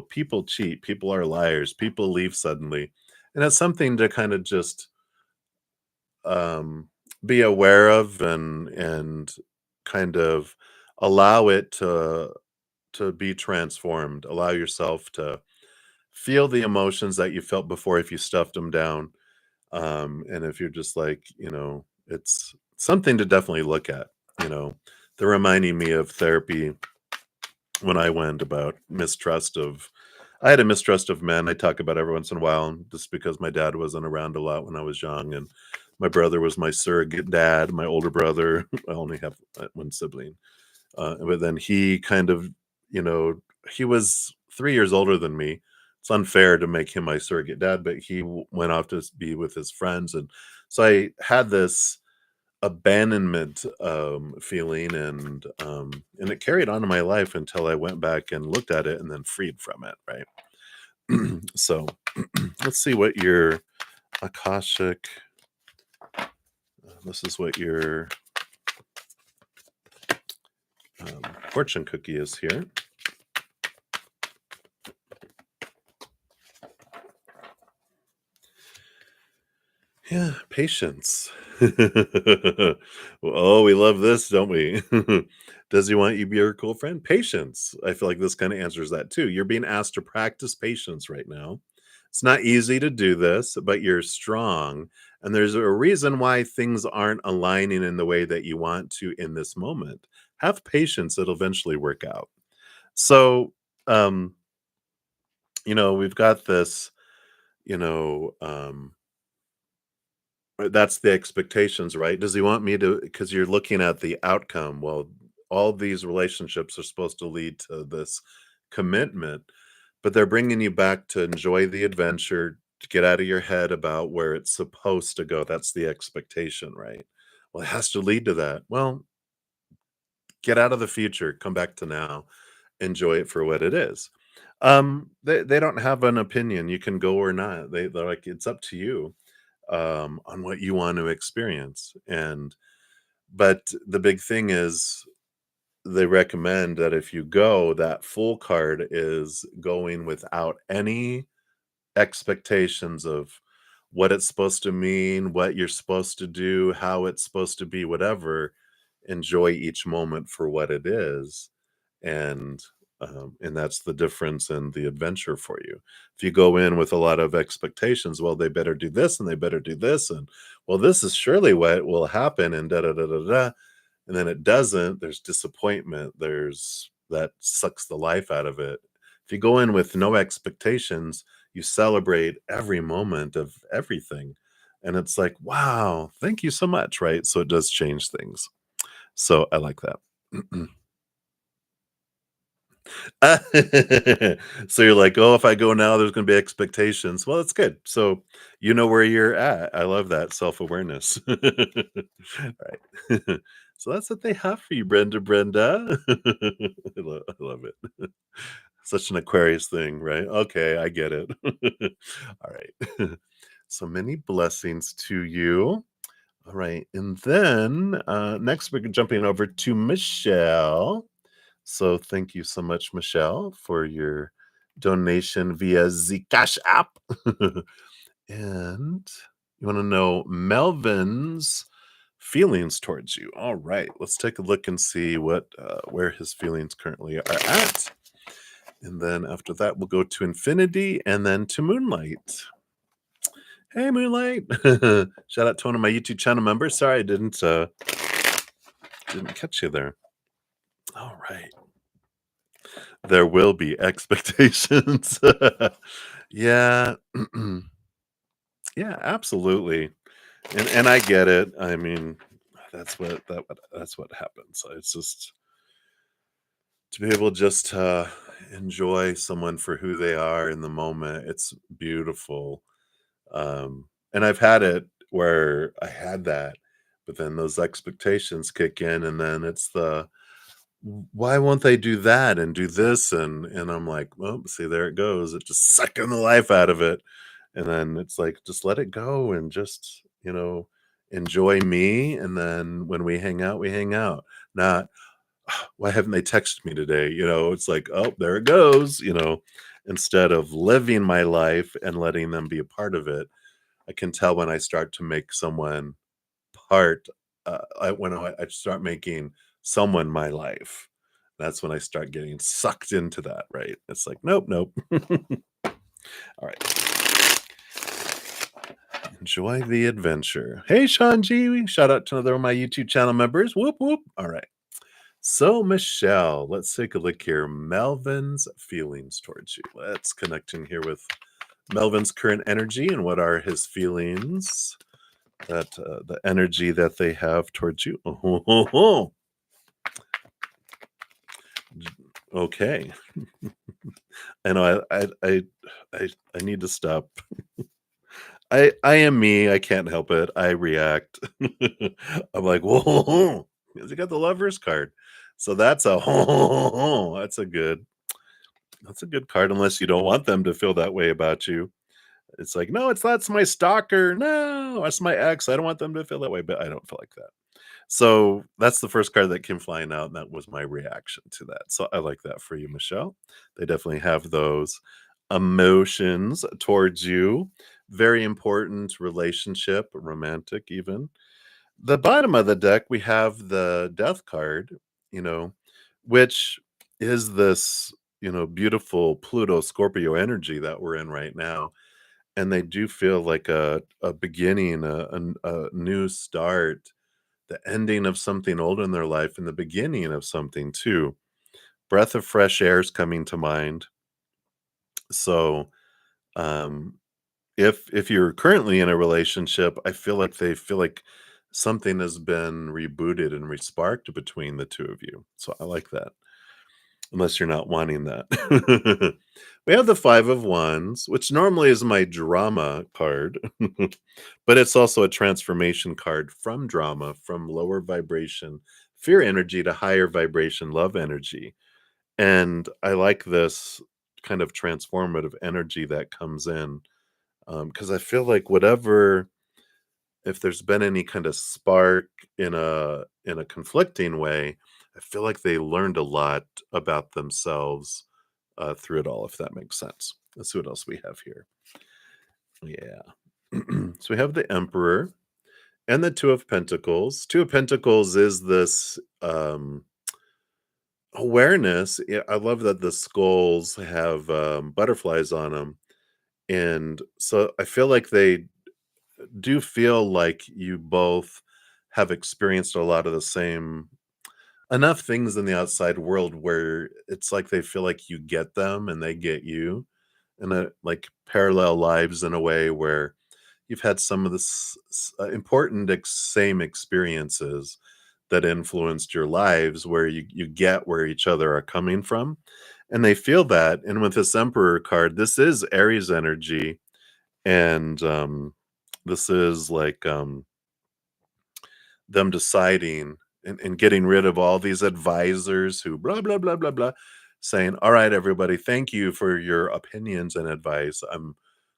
people cheat, people are liars, people leave suddenly. And it's something to kind of just um, be aware of, and kind of allow it to be transformed. Allow yourself to feel the emotions that you felt before if you stuffed them down. And if you're just like, it's something to definitely look at, you know. They're reminding me of therapy when I went, about mistrust of I had a mistrust of men. I talk about every once in a while, just because my dad wasn't around a lot when I was young, and my brother was my surrogate dad, my older brother. I only have one sibling. But then he kind of, you know, he was 3 years older than me. It's unfair to make him my surrogate dad, but he went off to be with his friends, and so I had this abandonment, feeling, and it carried on in my life until I went back and looked at it and then freed from it, right? So, let's see what your Akashic, this is what your, fortune cookie is here. Yeah, patience. Oh, we love this, don't we? Does he want you to be your cool friend? Patience. I feel like this kind of answers that too. You're being asked to practice patience right now. It's not easy to do this, but you're strong. And there's a reason why things aren't aligning in the way that you want to in this moment. Have patience, it'll eventually work out. So, um, we've got this, you know, um, that's the expectations, right? Does he want me to, because you're looking at the outcome. Well, all these relationships are supposed to lead to this commitment, but they're bringing you back to enjoy the adventure, to get out of your head about where it's supposed to go. That's the expectation, right? Well, it has to lead to that. Well, get out of the future, come back to now, enjoy it for what it is. They don't have an opinion. You can go or not. They're like, it's up to you, on what you want to experience. And but the big thing is, they recommend that if you go, that full card is going without any expectations of what it's supposed to mean, what you're supposed to do, how it's supposed to be, whatever. Enjoy each moment for what it is. And And that's the difference in the adventure for you. If you go in with a lot of expectations, well, they better do this and they better do this, and well, this is surely what will happen, and da da da da da, and then it doesn't, there's disappointment. There's that sucks the life out of it. If you go in with no expectations, you celebrate every moment of everything. And it's like, wow, thank you so much, right? So it does change things. So I like that. So you're like, "Oh, if I go now, there's gonna be expectations." Well, that's good. So you know where you're at. I love that self-awareness. Right. So that's what they have for you, Brenda. I love it. Such an Aquarius thing, right? Okay, I get it. All right. So many blessings to you. All right, and then, next we're jumping over to Michelle. So thank you so much, Michelle, for your donation via the Cash App. And you want to know Melvin's feelings towards you. All right, let's take a look and see what where his feelings currently are at. And then after that, we'll go to Infinity and then to Moonlight. Hey, Moonlight! Shout out to one of my YouTube channel members. Sorry, I didn't catch you there. All right. There will be expectations. Yeah. Yeah, absolutely. And I get it. I mean, that's what happens. It's just to be able just to enjoy someone for who they are in the moment. It's beautiful. And I've had it where I had that, but then those expectations kick in, and then it's the why won't they do that and do this? And I'm like, well, see, there it goes. It just sucking the life out of it. And then it's like, just let it go and just, enjoy me. And then when we hang out, we hang out. Not, why haven't they texted me today? It's like, oh, there it goes, instead of living my life and letting them be a part of it. I can tell when I start to make someone part, when I start making someone my life, that's when I start getting sucked into that, right? It's like, nope, nope. All right. Enjoy the adventure. Hey, Sean G. Shout out to another of my YouTube channel members. Whoop, whoop. All right. So, Michelle, let's take a look here. Melvin's feelings towards you. Let's connect in here with Melvin's current energy and what are his feelings, that the energy that they have towards you. Okay. I know I need to stop. I am me. I can't help it. I react. I'm like, whoa, because you got the lovers card. So that's a that's a good card, unless you don't want them to feel that way about you. It's like, no, that's my stalker. No, that's my ex. I don't want them to feel that way, but I don't feel like that. So that's the first card that came flying out, and that was my reaction to that. So I like that for you, Michelle. They definitely have those emotions towards you. Very important relationship, romantic even. The bottom of the deck, we have the death card, you know, which is this, beautiful Pluto Scorpio energy that we're in right now. And they do feel like a beginning, a new start, the ending of something old in their life and the beginning of something too. Breath of fresh air is coming to mind. So, um, if you're currently in a relationship, I feel like they feel like something has been rebooted and resparked between the two of you. So I like that. Unless you're not wanting that. We have the 5 of Wands, which normally is my drama card, but it's also a transformation card from drama, from lower vibration, fear energy to higher vibration, love energy. And I like this kind of transformative energy that comes in, because I feel like whatever, if there's been any kind of spark in a conflicting way, I feel like they learned a lot about themselves through it all, if that makes sense. Let's see what else we have here. Yeah. So we have the Emperor and the Two of Pentacles. Two of Pentacles is this Awareness, yeah, I love that the skulls have, butterflies on them, and so I feel like they do feel like you both have experienced a lot of the same enough things in the outside world where it's like they feel like you get them and they get you, and, like, parallel lives in a way where you've had some of the important same experiences that influenced your lives where you get where each other are coming from, and they feel that. And with this Emperor card, this is Aries energy, and this is like them deciding and getting rid of all these advisors who blah blah blah blah blah, saying, all right, everybody, thank you for your opinions and advice. I'm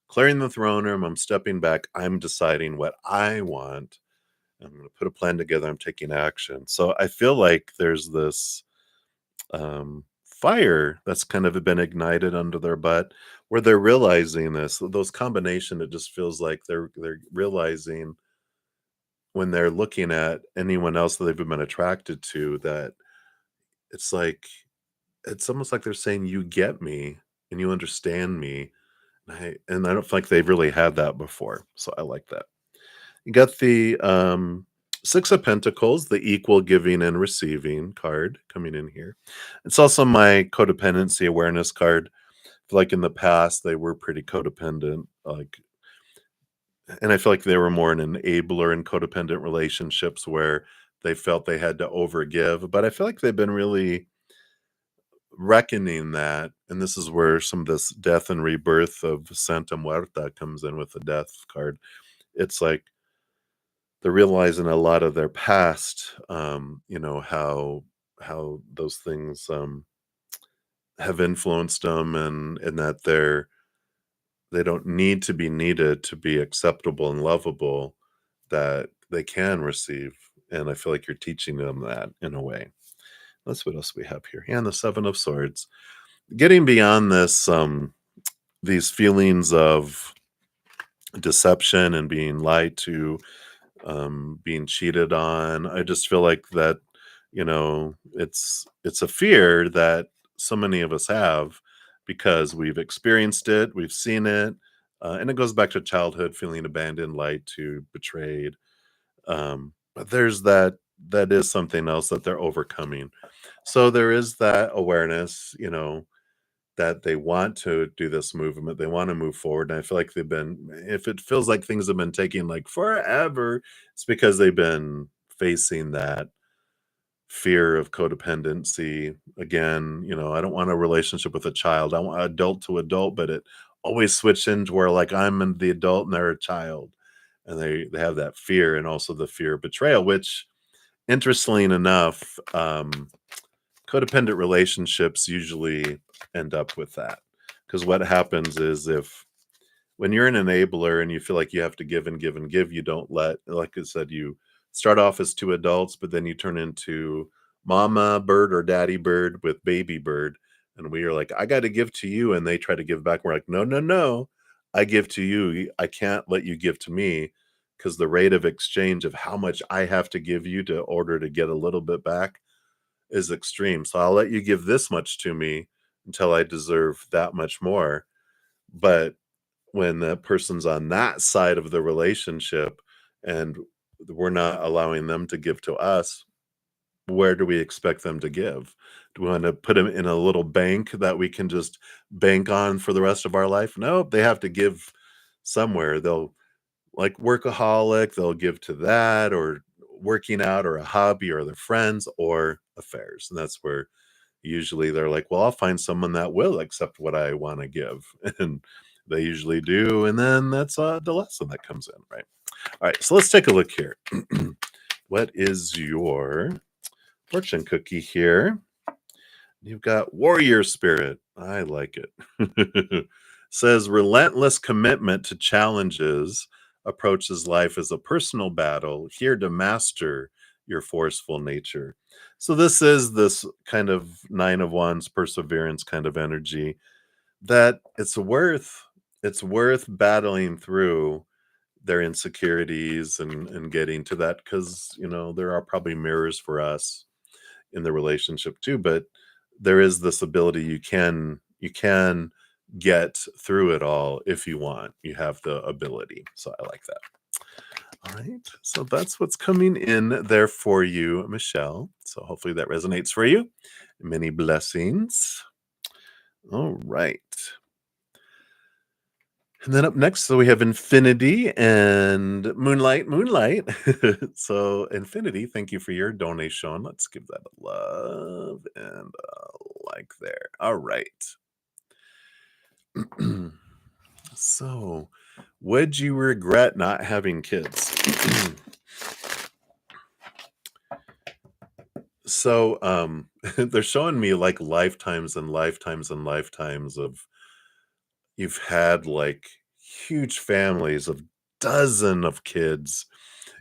clearing the throne room, I'm stepping back, I'm deciding what I want. I'm going to put a plan together, I'm taking action. So I feel like there's this fire that's kind of been ignited under their butt where they're realizing this, those combination. It just feels like they're realizing when they're looking at anyone else that they've been attracted to, that it's like it's almost like they're saying, "You get me and you understand me." And I don't feel like they've really had that before, so I like that. You got the, 6 of Pentacles, the equal giving and receiving card coming in here. It's also my codependency awareness card. Like in the past, they were pretty codependent, like, and I feel like they were more an enabler in codependent relationships where they felt they had to overgive. But I feel like they've been really reckoning that, and this is where some of this death and rebirth of Santa Muerta comes in with the death card. It's like they're realizing a lot of their past, how those things have influenced them, and that they don't need to be needed to be acceptable and lovable, that they can receive. And I feel like you're teaching them that in a way. That's what else we have here. And the 7 of Swords. Getting beyond this, these feelings of deception and being lied to, being cheated on. I just feel like that, it's a fear that so many of us have because we've experienced it, we've seen it, and it goes back to childhood, feeling abandoned, lied to, betrayed. But there's that is something else that they're overcoming. So there is that awareness, that they want to do this movement, they wanna move forward, and I feel like they've been if it feels like things have been taking, like, forever, it's because they've been facing that fear of codependency. Again, I don't want a relationship with a child, I want adult to adult, but it always switched into where, like, I'm in the adult and they're a child, and they have that fear and also the fear of betrayal, which, interestingly enough, codependent relationships usually end up with that. Because what happens is if when you're an enabler and you feel like you have to give and give and give, you don't let, like I said, you start off as two adults, but then you turn into mama bird or daddy bird with baby bird. And we are like, I got to give to you. And they try to give back. We're like, no, no, no. I give to you. I can't let you give to me because the rate of exchange of how much I have to give you to order to get a little bit back is extreme. So I'll let you give this much to me until I deserve that much more. But when that person's on that side of the relationship and we're not allowing them to give to us, where do we expect them to give? Do we want to put them in a little bank that we can just bank on for the rest of our life? No, they have to give somewhere. They'll like workaholic, they'll give to that or working out or a hobby or their friends or affairs. And that's where usually they're like, well, I'll find someone that will accept what I want to give. And they usually do. And then that's the lesson that comes in, right? All right. So let's take a look here. What is your fortune cookie here? You've got warrior spirit. I like it. Says relentless commitment to challenges, approaches life as a personal battle, here to master your forceful nature. So this is this kind of 9 of Wands perseverance kind of energy that it's worth battling through their insecurities and getting to that, because there are probably mirrors for us in the relationship too. But there is this ability you can get through it all if you want. You have the ability. So I like that. All right. So that's what's coming in there for you, Michelle. So hopefully that resonates for you. Many blessings. All right. And then up next, so we have Infinity and Moonlight. Moonlight. So, Infinity, thank you for your donation. Let's give that a love and a like there. All right. So, would you regret not having kids? So, they're showing me like lifetimes and lifetimes and lifetimes of you've had like huge families of dozen of kids.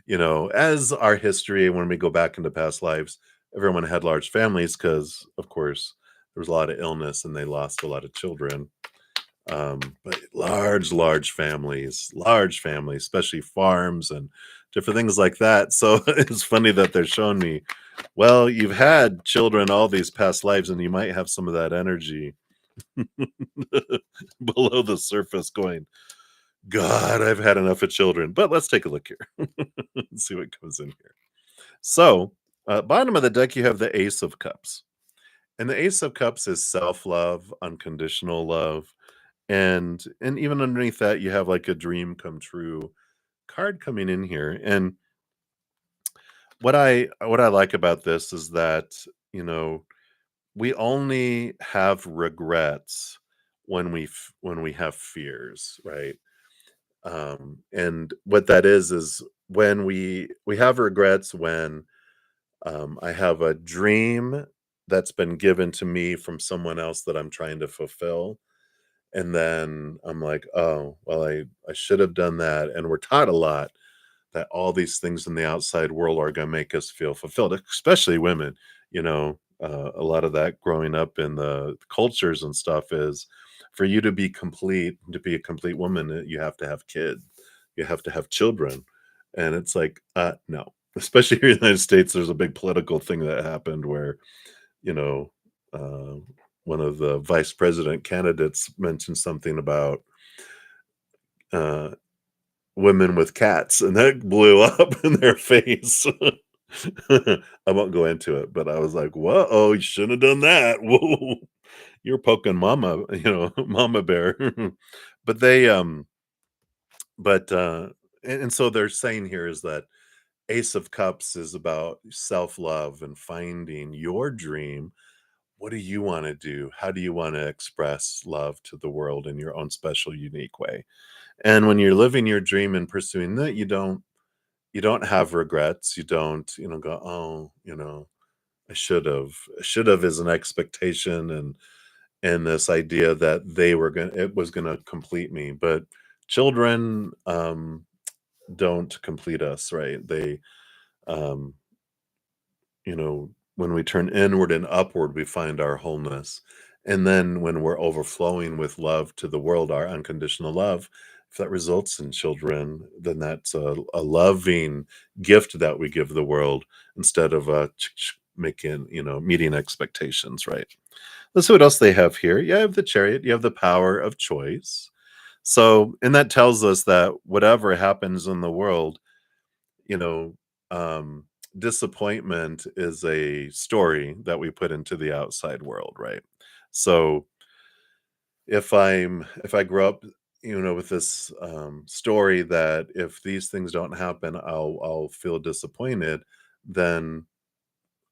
As our history, when we go back into past lives, everyone had large families because, of course, there was a lot of illness and they lost a lot of children. But large families, especially farms and different things like that. So it's funny that they're showing me, well, you've had children all these past lives, and you might have some of that energy below the surface going, God, I've had enough of children. But let's take a look here and see what comes in here. So, bottom of the deck, you have the Ace of Cups. And the Ace of Cups is self-love, unconditional love. And even underneath that, you have like a dream come true card coming in here. And what I like about this is that, you know, we only have regrets when we have fears, right? And what that is when we have regrets when I have a dream that's been given to me from someone else that I'm trying to fulfill. And then I'm like, oh, well, I should have done that. And we're taught a lot that all these things in the outside world are going to make us feel fulfilled, especially women. A lot of that growing up in the cultures and stuff is for you to be complete, to be a complete woman, you have to have kids, you have to have children. And it's like, no, especially here in the United States, there's a big political thing that happened where, you know, uh, one of the vice president candidates mentioned something about uh, women with cats, and that blew up in their face. I won't go into it, but I was like, "Whoa, you shouldn't have done that. Whoa, you're poking mama, mama bear." But and so they're saying here is that Ace of Cups is about self-love and finding your dream. What do you want to do? How do you want to express love to the world in your own special, unique way? And when you're living your dream and pursuing that, you don't have regrets. You don't, go, oh, I should have is an expectation and this idea that it was gonna complete me. But children don't complete us, right? They um when we turn inward and upward, we find our wholeness. And then when we're overflowing with love to the world, our unconditional love, if that results in children, then that's a loving gift that we give the world instead of making, meeting expectations, right? Let's see what else they have here. You have the chariot, you have the power of choice. So, and that tells us that whatever happens in the world, you know, disappointment is a story that we put into the outside world, right? So if I grow up, with this story that if these things don't happen, I'll feel disappointed, then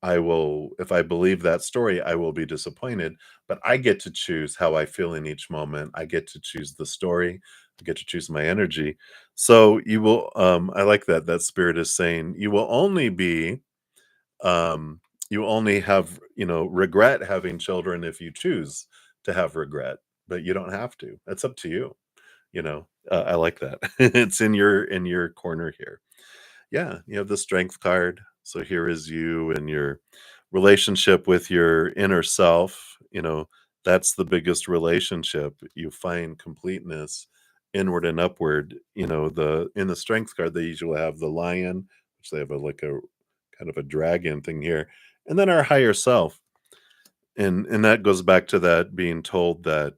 I will, if I believe that story, I will be disappointed. But I get to choose how I feel in each moment. I get to choose the story. I get to choose my energy. So I like that spirit is saying you only have, regret having children if you choose to have regret, but you don't have to. That's up to you. I like that. It's in your corner here. Yeah, you have the strength card. So here is you and your relationship with your inner self. That's the biggest relationship. You find completeness inward and upward. The in the strength card, they usually have the lion, which they have like a kind of a dragon thing here, and then our higher self. And that goes back to that being told that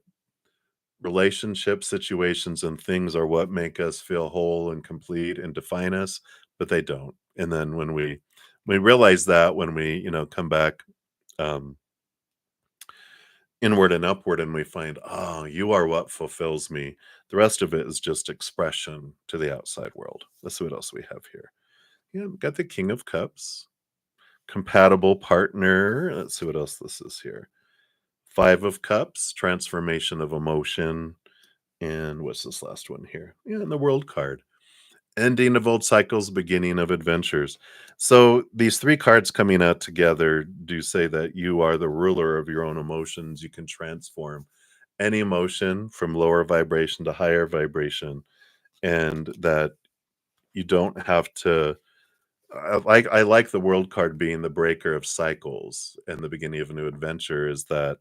relationships, situations, and things are what make us feel whole and complete and define us, but they don't. And then when we realize that, when we, come back um, inward and upward, and we find, oh, you are what fulfills me. The rest of it is just expression to the outside world. Let's see what else we have here. Yeah, we got the King of Cups, compatible partner. Let's see what else this is here. Five of Cups, transformation of emotion. And what's this last one here? Yeah, and the World card. Ending of old cycles, beginning of adventures. So these three cards coming out together do say that you are the ruler of your own emotions. You can transform any emotion from lower vibration to higher vibration, and that you don't have to. I like the World card being the breaker of cycles and the beginning of a new adventure. Is that,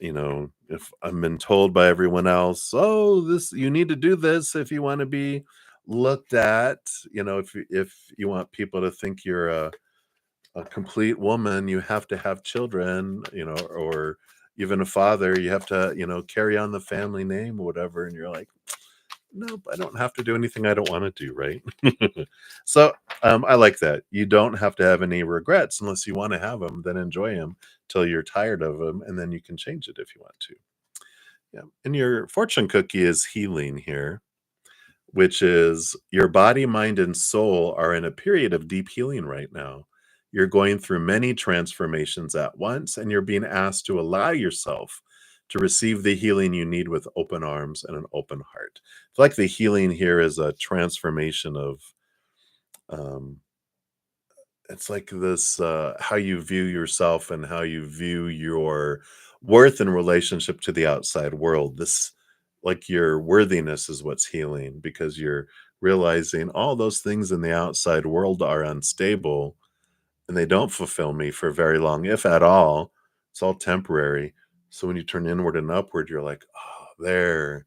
if I'm been told by everyone else, "Oh, this you need to do this if you wanna be looked at," if you want people to think you're a complete woman, you have to have children, or even a father, you have to, carry on the family name or whatever, and you're like, "Nope, I don't have to do anything I don't wanna do," right? So, I like that. You don't have to have any regrets unless you wanna have them. Then enjoy them till you're tired of them, and then you can change it if you want to. Yeah, and your fortune cookie is healing here, which is your body, mind, and soul are in a period of deep healing right now. You're going through many transformations at once, and you're being asked to allow yourself to receive the healing you need with open arms and an open heart. I feel like the healing here is a transformation of, um, it's like this, how you view yourself and how you view your worth in relationship to the outside world. This, like, your worthiness is what's healing, because you're realizing all those things in the outside world are unstable and they don't fulfill me for very long, if at all. It's all temporary. So when you turn inward and upward, you're like, oh, there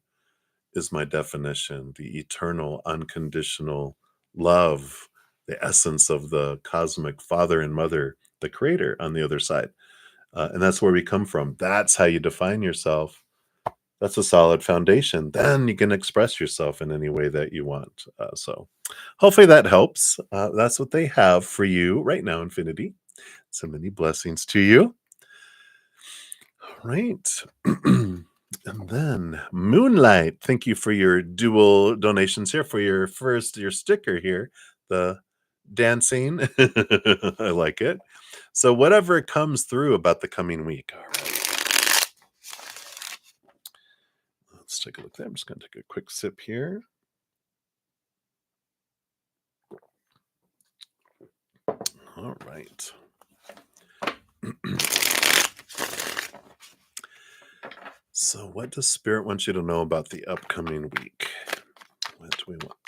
is my definition, the eternal, unconditional love, the essence of the cosmic father and mother, the creator on the other side. And that's where we come from. That's how you define yourself. That's a solid foundation. Then you can express yourself in any way that you want. So hopefully that helps. That's what they have for you right now, Infinity. So many blessings to you. All right. And then Moonlight, thank you for your dual donations here for your sticker here, the dancing. I like it. So whatever comes through about the coming week. All right. Let's take a look there. I'm just going to take a quick sip here. All right. So what does Spirit want you to know about the upcoming week? What do we want?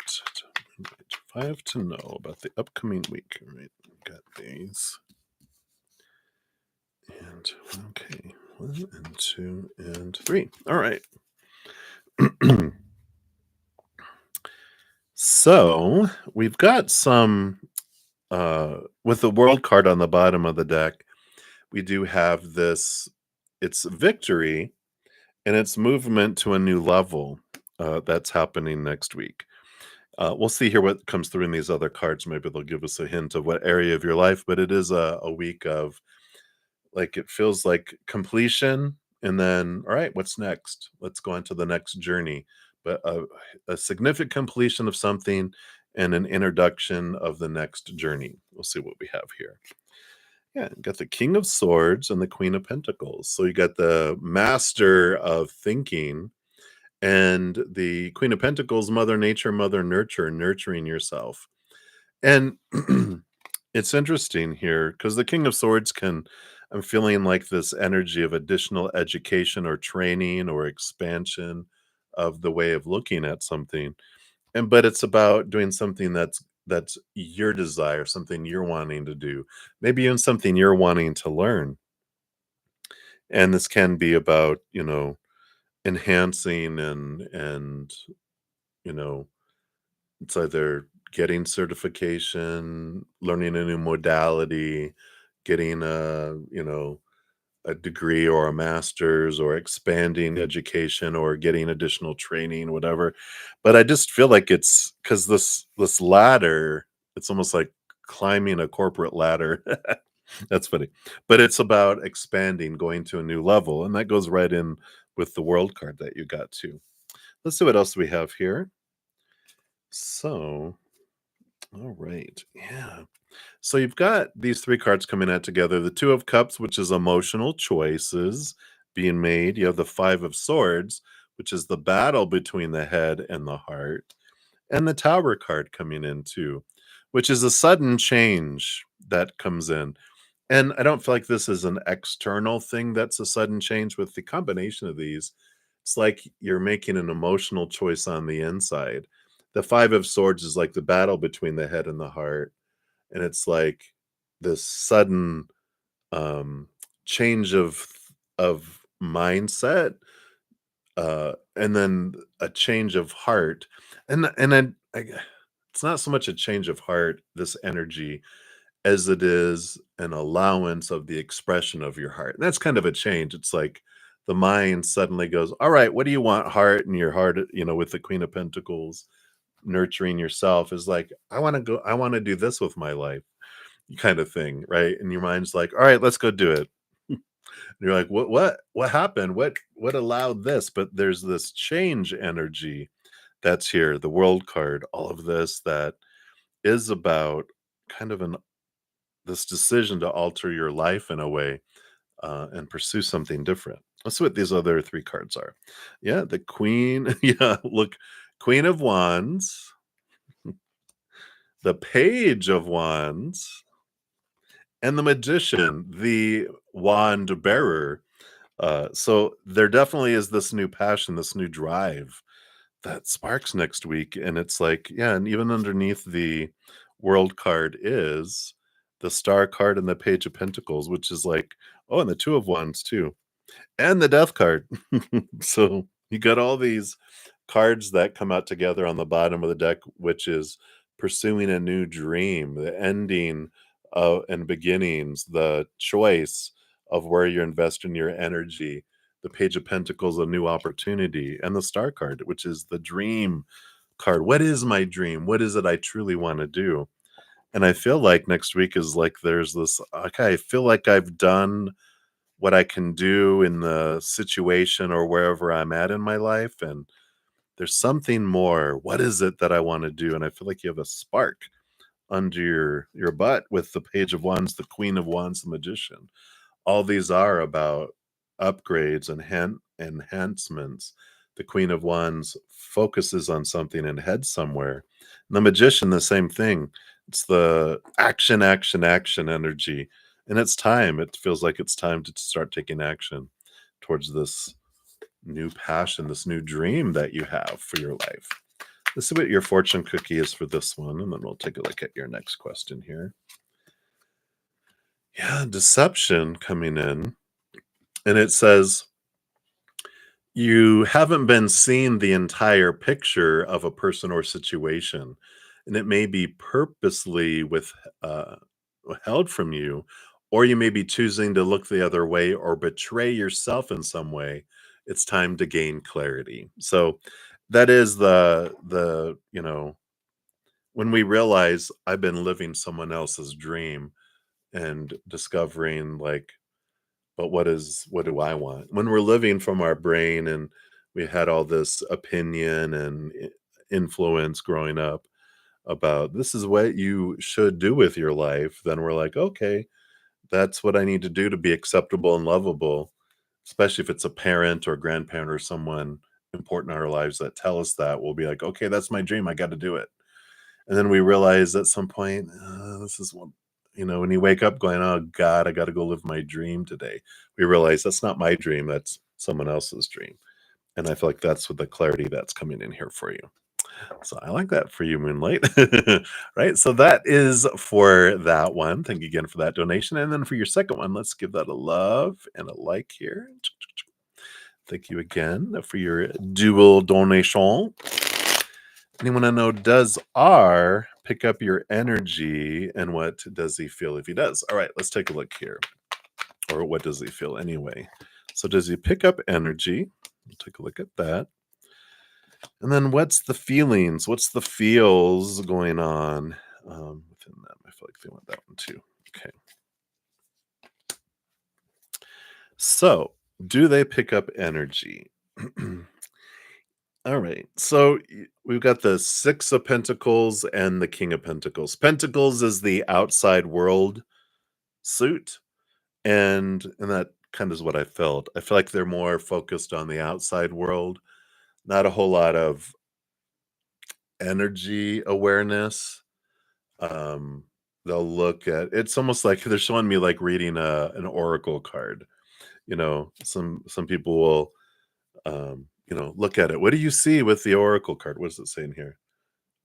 5 to know about the upcoming week. All right, got these. And okay, 1 and 2 and 3. All right. So we've got some with the world card on the bottom of the deck. We do have this. It's victory, and it's movement to a new level. That's happening next week. We'll see here what comes through in these other cards. Maybe they'll give us a hint of what area of your life, but it is a week of, like, it feels like completion, and then, all right, what's next? Let's go on to the next journey. But a significant completion of something and an introduction of the next journey. We'll see what we have here. Yeah, you got the King of Swords and the Queen of Pentacles. So you got the Master of Thinking and the Queen of Pentacles, Mother Nature, Mother Nurture, nurturing yourself. And it's interesting here because the King of Swords I'm feeling like this energy of additional education or training or expansion of the way of looking at something. But it's about doing something that's your desire, something you're wanting to do, maybe even something you're wanting to learn. And this can be about, enhancing and you know, it's either getting certification, learning a new modality, getting a, a degree or a master's or expanding education or getting additional training, whatever. But I just feel like it's because this ladder, it's almost like climbing a corporate ladder. That's funny. But it's about expanding, going to a new level. And that goes right in with the world card that you got too. Let's see what else we have here. So, all right. Yeah. So you've got these three cards coming out together. The Two of Cups, which is emotional choices being made. You have the Five of Swords, which is the battle between the head and the heart. And the Tower card coming in too, which is a sudden change that comes in. And I don't feel like this is an external thing that's a sudden change with the combination of these. It's like you're making an emotional choice on the inside. The Five of Swords is like the battle between the head and the heart. And it's like this sudden um change of mindset, and then a change of heart. And then it's not so much a change of heart, this energy, as it is an allowance of the expression of your heart. And that's kind of a change. It's like the mind suddenly goes, all right, what do you want, heart? And your heart, with the Queen of Pentacles, nurturing yourself is like, I want to do this with my life, kind of thing, right? And your mind's like, all right, let's go do it. And you're like, what happened? What allowed this? But there's this change energy that's here, the world card, all of this that is about kind of this decision to alter your life in a way, and pursue something different. Let's see what these other three cards are. Yeah, the Queen. Yeah, look, Queen of Wands, the Page of Wands, and the Magician, the wand bearer. So there definitely is this new passion, this new drive that sparks next week. And it's like, yeah, and even underneath the world card is the Star card and the Page of Pentacles, which is like, oh, and the Two of Wands too, and the Death card. So you got all these cards that come out together on the bottom of the deck, which is pursuing a new dream, the ending and beginnings, the choice of where you're investing your energy. The Page of Pentacles, a new opportunity, and the Star card, which is the dream card. What is my dream? What is it I truly want to do? And I feel like next week is like there's this, okay, I feel like I've done what I can do in the situation or wherever I'm at in my life. And there's something more. What is it that I want to do? And I feel like you have a spark under your butt with the Page of Wands, the Queen of Wands, the Magician. All these are about upgrades and enhancements. The Queen of Wands focuses on something and heads somewhere. And the Magician, the same thing. It's the action, action, action energy. And it's time. It feels like it's time to start taking action towards this new passion, this new dream that you have for your life. Let's see what your fortune cookie is for this one, and then we'll take a look at your next question here. Yeah, deception coming in. And it says, you haven't been seeing the entire picture of a person or situation, and it may be purposely held from you, or you may be choosing to look the other way or betray yourself in some way. It's time to gain clarity. So that is when we realize I've been living someone else's dream and discovering, like, but what do I want? When we're living from our brain and we had all this opinion and influence growing up about this is what you should do with your life, then we're like, okay, that's what I need to do to be acceptable and lovable, especially if it's a parent or grandparent or someone important in our lives that tell us that. We'll be like, okay, that's my dream. I got to do it. And then we realize at some point, this is what, when you wake up going, oh God, I got to go live my dream today. We realize that's not my dream. That's someone else's dream. And I feel like that's with the clarity that's coming in here for you. So I like that for you, Moonlight. Right. So that is for that one. Thank you again for that donation. And then for your second one, let's give that a love and a like here. Thank you again for your dual donation. Anyone I know does R pick up your energy, and what does he feel if he does? All right, let's take a look here. Or what does he feel anyway? So does he pick up energy? We'll take a look at that. And then what's the feelings? What's the feels going on within them? I feel like they want that one too. Okay. So do they pick up energy? All right. So we've got the Six of Pentacles and the King of Pentacles. Pentacles is the outside world suit, and that kind of is what I felt. I feel like they're more focused on the outside world, not a whole lot of energy awareness. Um, they'll look at it's almost like they're showing me like reading an oracle card. Some people will look at it. What do you see with the oracle card? What does it say in here?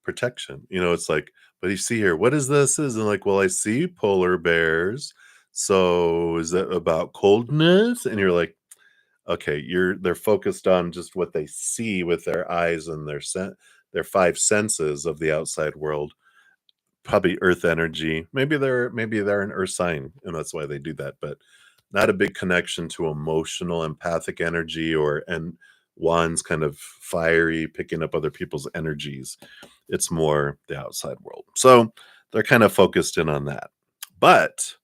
Protection. It's like, what do you see here? What is this? Is and like, well, I see polar bears. So is that about coldness? And you're like, okay, they're focused on just what they see with their eyes and their five senses of the outside world. Probably earth energy. Maybe they're an earth sign, and that's why they do that, but not a big connection to emotional empathic energy and one's kind of fiery, picking up other people's energies. It's more the outside world. So they're kind of focused in on that. But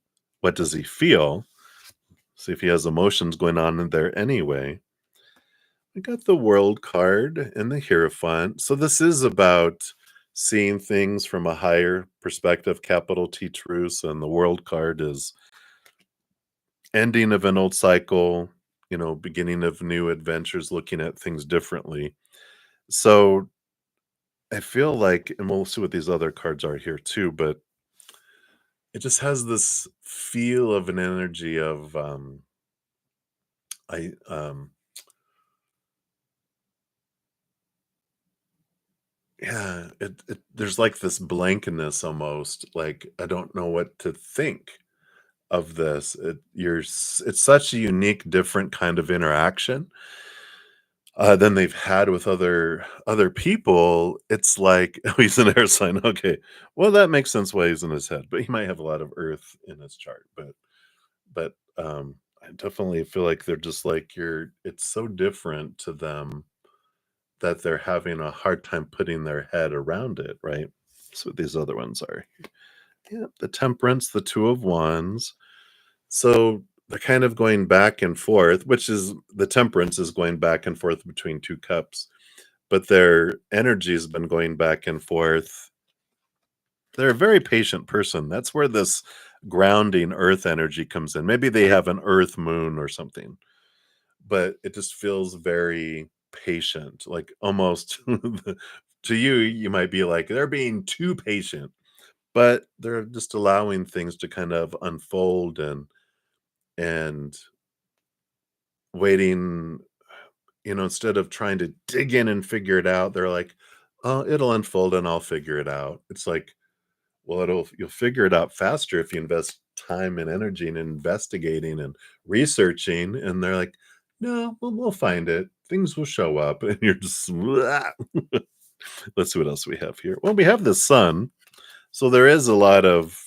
what does he feel? See if he has emotions going on in there anyway. We got the World card and the Hierophant. So this is about seeing things from a higher perspective, capital T truce, and the World card is ending of an old cycle, beginning of new adventures, looking at things differently. So I feel like, and we'll see what these other cards are here too, but it just has this feel of an energy of I yeah, there's like this blankness almost, like I don't know what to think of this. It's such a unique, different kind of interaction than they've had with other people. It's like, oh, he's an air sign. Okay, well that makes sense why he's in his head, but he might have a lot of earth in his chart. But I definitely feel like they're just like it's so different to them that they're having a hard time putting their head around it, right? So these other ones are. Yeah, the Temperance, the Two of Wands. So they're kind of going back and forth, which is the Temperance is going back and forth between two cups, but their energy has been going back and forth. They're a very patient person. That's where this grounding earth energy comes in. Maybe they have an earth moon or something, but it just feels very patient, like almost to you, you might be like, they're being too patient, but they're just allowing things to kind of unfold and waiting, instead of trying to dig in and figure it out, they're like, oh, it'll unfold and I'll figure it out. It's like, well, you'll figure it out faster if you invest time and energy in investigating and researching. And they're like, no, we'll find it. Things will show up. And you're just, let's see what else we have here. Well, we have the sun. So there is a lot of,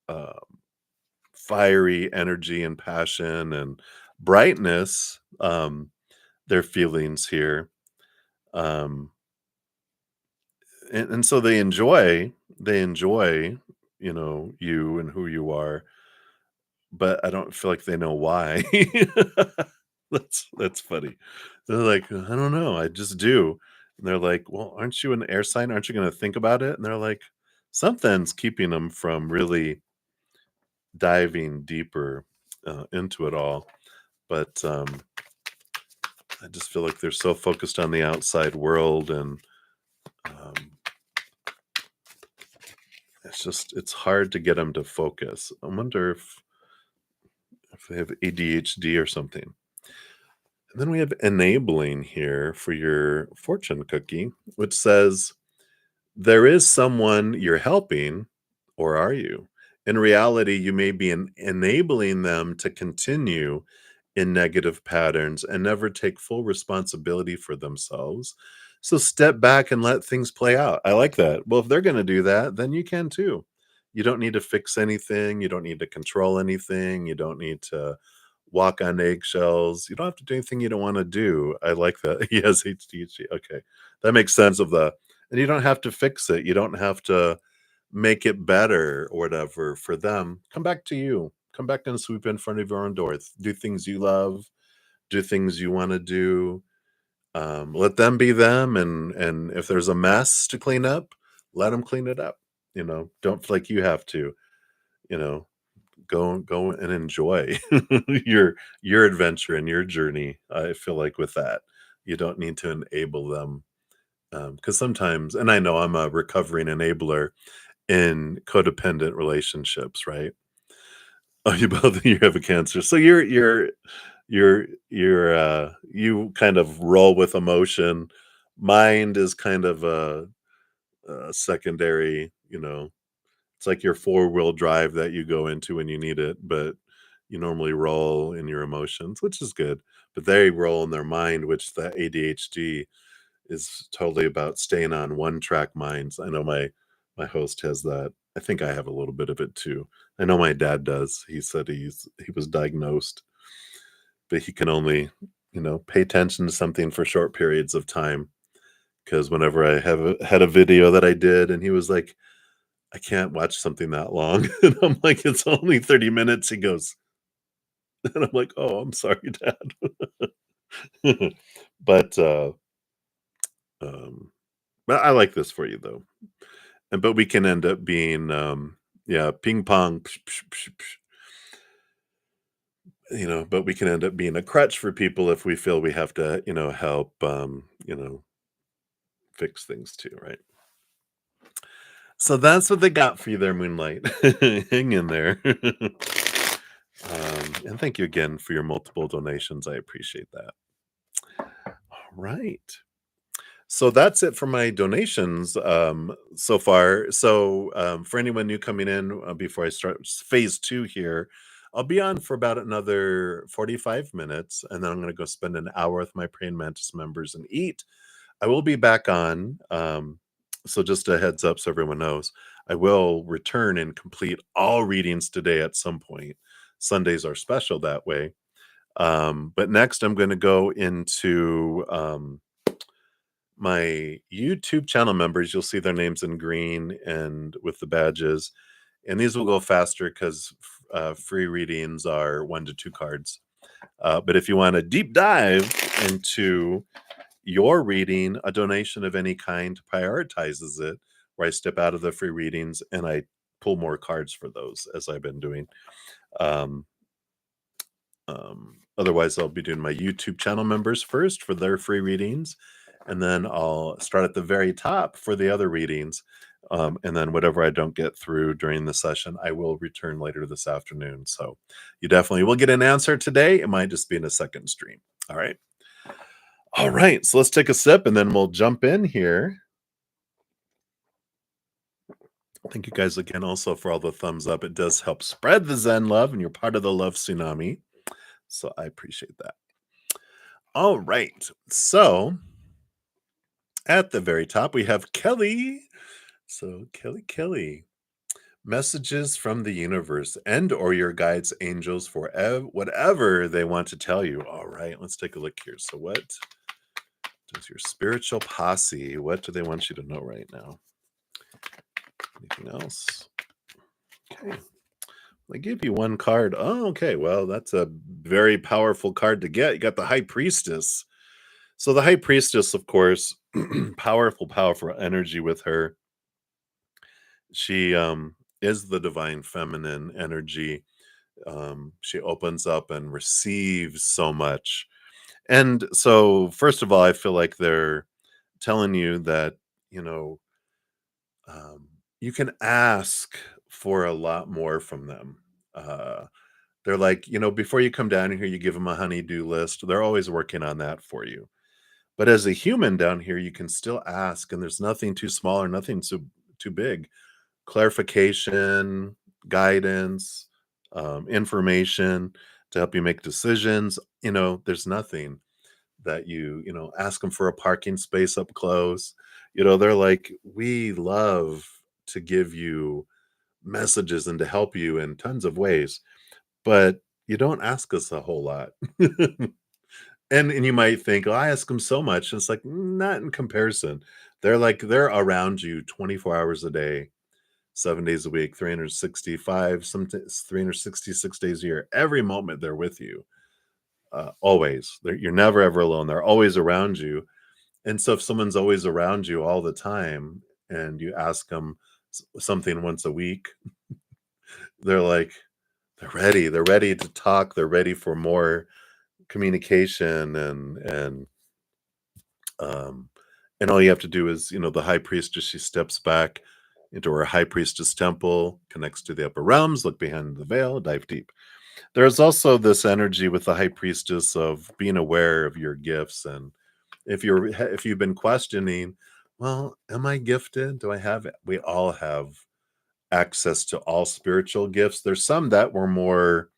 uh, fiery energy and passion and brightness, their feelings here. Um, and so they enjoy, you and who you are, but I don't feel like they know why. That's funny. They're like, I don't know, I just do. And they're like, well, aren't you an air sign? Aren't you going to think about it? And they're like, something's keeping them from really diving deeper into it all. But I just feel like they're so focused on the outside world, and um, it's hard to get them to focus. I wonder if they have ADHD or something. And then we have enabling here for your fortune cookie, which says there is someone you're helping, or are you? In reality, you may be enabling them to continue in negative patterns and never take full responsibility for themselves. So step back and let things play out. I like that. Well, if they're going to do that, then you can too. You don't need to fix anything. You don't need to control anything. You don't need to walk on eggshells. You don't have to do anything you don't want to do. I like that. He has HDHD. Okay. That makes sense of the, and you don't have to fix it. You don't have to make it better or whatever for them. Come back to you. Come back and sweep in front of your own door. Do things you love, do things you want to do. Let them be them, and if there's a mess to clean up, let them clean it up. Don't feel like you have to. You know, go and enjoy your adventure and your journey. I feel like with that, you don't need to enable them, because sometimes, and I know I'm a recovering enabler in codependent relationships, right? Oh, you have a cancer, so you kind of roll with emotion. Mind is kind of a secondary, it's like your four-wheel drive that you go into when you need it, but you normally roll in your emotions, which is good. But they roll in their mind, which the ADHD is totally about staying on one track minds. I know my host has that. I think I have a little bit of it too. I know my dad does. He said he was diagnosed, but he can only, pay attention to something for short periods of time. Because whenever I had a video that I did, and he was like, "I can't watch something that long," and I'm like, "It's only 30 minutes." He goes, and I'm like, "Oh, I'm sorry, Dad." But um, but I like this for you though, but we can end up being yeah, ping pong, psh, psh, psh, psh, but we can end up being a crutch for people if we feel we have to, help, fix things too, right? So that's what they got for you there, Moonlight. Hang in there. And thank you again for your multiple donations. I appreciate that. All right. So that's it for my donations so far. So for anyone new coming in, before I start phase two here, I'll be on for about another 45 minutes, and then I'm going to go spend an hour with my Praying Mantis members and eat. I will be back on. So just a heads up so everyone knows, I will return and complete all readings today at some point. Sundays are special that way. But next, I'm going to go into my YouTube channel members. You'll see their names in green and with the badges. And these will go faster because free readings are 1 to 2 cards. But if you want a deep dive into your reading, a donation of any kind prioritizes it, where I step out of the free readings and I pull more cards for those, as I've been doing. Um, Otherwise, I'll be doing my YouTube channel members first for their free readings, and then I'll start at the very top for the other readings. And then whatever I don't get through during the session, I will return later this afternoon. So you definitely will get an answer today. It might just be in a second stream. All right. All right. So let's take a sip and then we'll jump in here. Thank you guys again also for all the thumbs up. It does help spread the Zen love, and you're part of the love tsunami. So I appreciate that. All right. So at the very top, we have Kelly. So Kelly, messages from the universe and or your guides, angels, for whatever they want to tell you. All right, let's take a look here. So what does your spiritual posse, what do they want you to know right now? Anything else? Okay. They give you one card. Oh, okay. Well, that's a very powerful card to get. You got the High Priestess. So the High Priestess, of course, powerful energy with her. She is the divine feminine energy. She opens up and receives so much. And so, first of all, I feel like they're telling you that, you know, um, you can ask for a lot more from them. Uh, they're like, before you come down here, you give them a honey-do list. They're always working on that for you. But as a human down here, you can still ask, and there's nothing too small or nothing too big. Clarification, guidance, information to help you make decisions. There's nothing that ask them for a parking space up close. They're like, we love to give you messages and to help you in tons of ways, but you don't ask us a whole lot. And you might think, "Oh, I ask them so much." And it's like, not in comparison. They're around you 24 hours a day, 7 days a week, 365, sometimes 366 days a year. Every moment they're with you, always. You're never ever alone. They're always around you. And so if someone's always around you all the time and you ask them something once a week, they're like, they're ready to talk, they're ready for more communication um and all you have to do is, the high priestess, she steps back into her high priestess temple, connects to the upper realms, look behind the veil, dive deep. There's also this energy with the high priestess of being aware of your gifts, and if you've been questioning, well, am I gifted? Do I have it? We all have access to all spiritual gifts. There's some that were more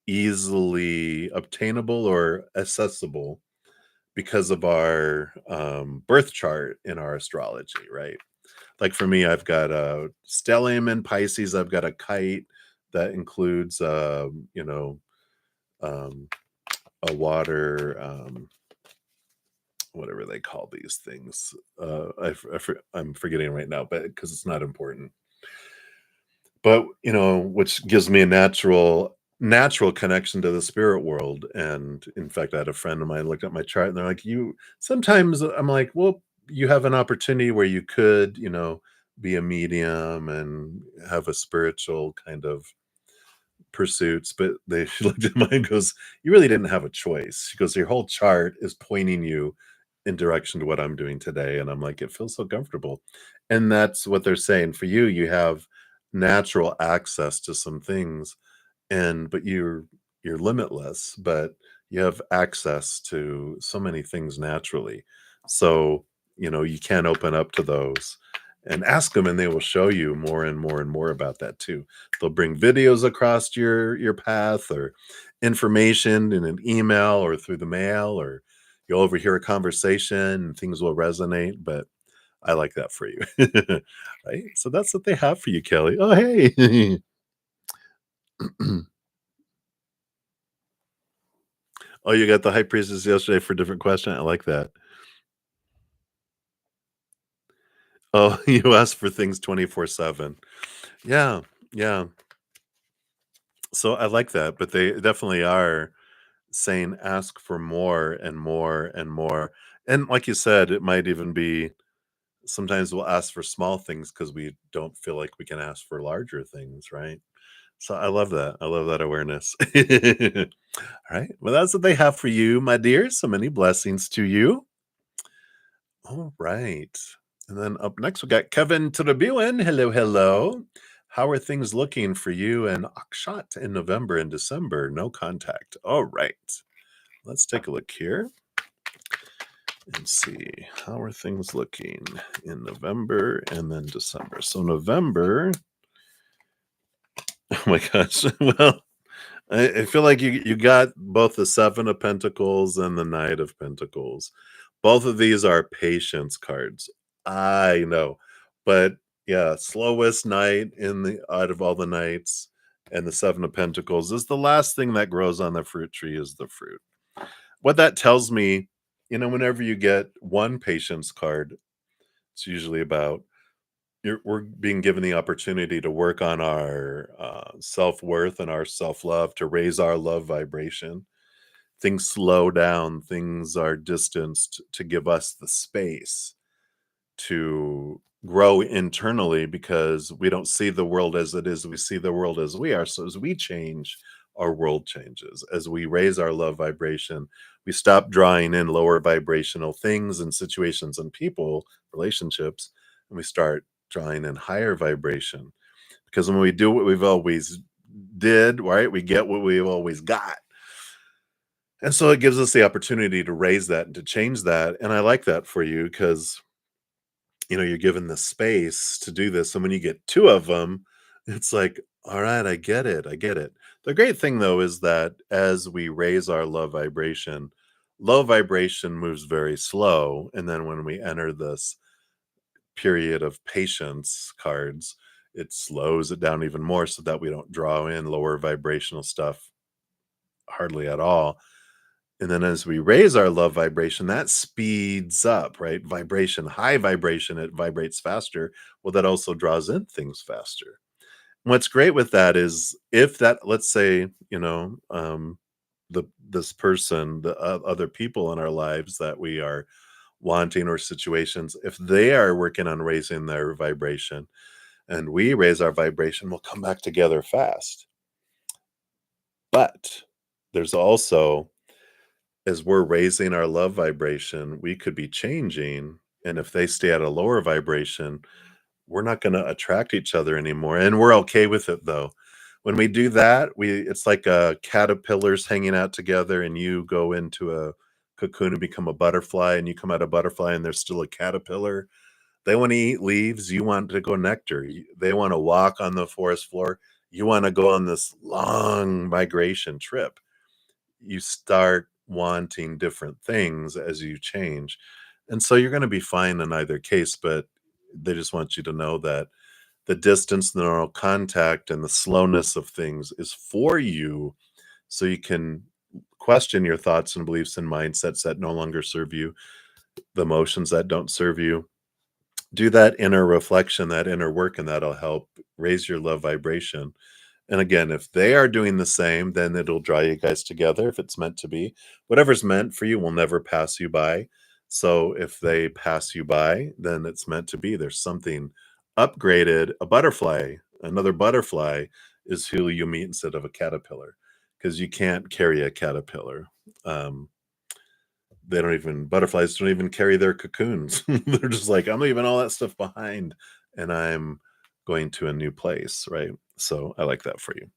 easily obtainable or accessible because of our birth chart in our astrology, right? Like for me, I've got a stellium in Pisces. I've got a kite that includes, um, a water, whatever they call these things. I'm forgetting right now, but because it's not important. But which gives me a natural connection to the spirit world. And in fact, I had a friend of mine looked at my chart and they're like, you sometimes I'm like, well, you have an opportunity where you could, be a medium and have a spiritual kind of pursuits, but they she looked at mine and goes, "You really didn't have a choice." She goes, "Your whole chart is pointing you in direction to what I'm doing today." And I'm like, "It feels so comfortable." And that's what they're saying. For you, you have natural access to some things, and but you're limitless, but you have access to so many things naturally. So, you can open up to those and ask them, and they will show you more and more and more about that too. They'll bring videos across your path, or information in an email or through the mail, or you'll overhear a conversation and things will resonate. But I like that for you. Right? So that's what they have for you, Kelly. Oh, hey. Oh, you got the high priestess yesterday for a different question? I like that. Oh, you asked for things 24/7. Yeah, yeah. So I like that, but they definitely are saying ask for more and more and more. And like you said, it might even be sometimes we'll ask for small things because we don't feel like we can ask for larger things, right? So I love that. I love that awareness. All right. Well, that's what they have for you, my dear. So many blessings to you. All right. And then up next, we got Kevin Tribune. Hello, hello. How are things looking for you and Akshat in November and December? No contact. All right. Let's take a look here and see how are things looking in November and then December. So November, oh my gosh. Well, I feel like you got both the Seven of Pentacles and the Knight of Pentacles. Both of these are patience cards. I know. But yeah, slowest knight in the out of all the knights, and the Seven of Pentacles is the last thing that grows on the fruit tree is the fruit. What that tells me, whenever you get one patience card, it's usually about we're being given the opportunity to work on our self-worth and our self-love, to raise our love vibration. Things slow down, things are distanced to give us the space to grow internally, because we don't see the world as it is, we see the world as we are. So as we change, our world changes. As we raise our love vibration, we stop drawing in lower vibrational things and situations and people, relationships, and we start drawing in higher vibration. Because when we do what we've always did, right, we get what we've always got. And so it gives us the opportunity to raise that and to change that. And I like that for you because you're given the space to do this. And when you get two of them, it's like, all right, I get it. I get it. The great thing, though, is that as we raise our love vibration, low vibration moves very slow. And then when we enter this period of patience cards, it slows it down even more so that we don't draw in lower vibrational stuff hardly at all. And then as we raise our love vibration, that speeds up, right? Vibration, high vibration, it vibrates faster. Well, that also draws in things faster. What's great with that is if that, let's say, this person, the other people in our lives that we are wanting, or situations, if they are working on raising their vibration and we raise our vibration, we'll come back together fast. But there's also, as we're raising our love vibration, we could be changing. And if they stay at a lower vibration, we're not going to attract each other anymore. And we're okay with it though. When we do that, it's like caterpillars hanging out together, and you go into a cocoon and become a butterfly, and you come out a butterfly and there's still a caterpillar. They want to eat leaves, you want to go nectar. They want to walk on the forest floor, you want to go on this long migration trip. You start wanting different things as you change. And so you're going to be fine in either case, but they just want you to know that the distance, the neural contact, and the slowness of things is for you, so you can question your thoughts and beliefs and mindsets that no longer serve you, the emotions that don't serve you. Do that inner reflection, that inner work, and that'll help raise your love vibration. And again, if they are doing the same, then it'll draw you guys together if it's meant to be. Whatever's meant for you will never pass you by. So if they pass you by, then it's meant to be. There's something upgraded. A butterfly, another butterfly is who you meet instead of a caterpillar, because you can't carry a caterpillar. Um, butterflies don't even carry their cocoons. They're just like, I'm leaving all that stuff behind and I'm going to a new place, right? So I like that for you.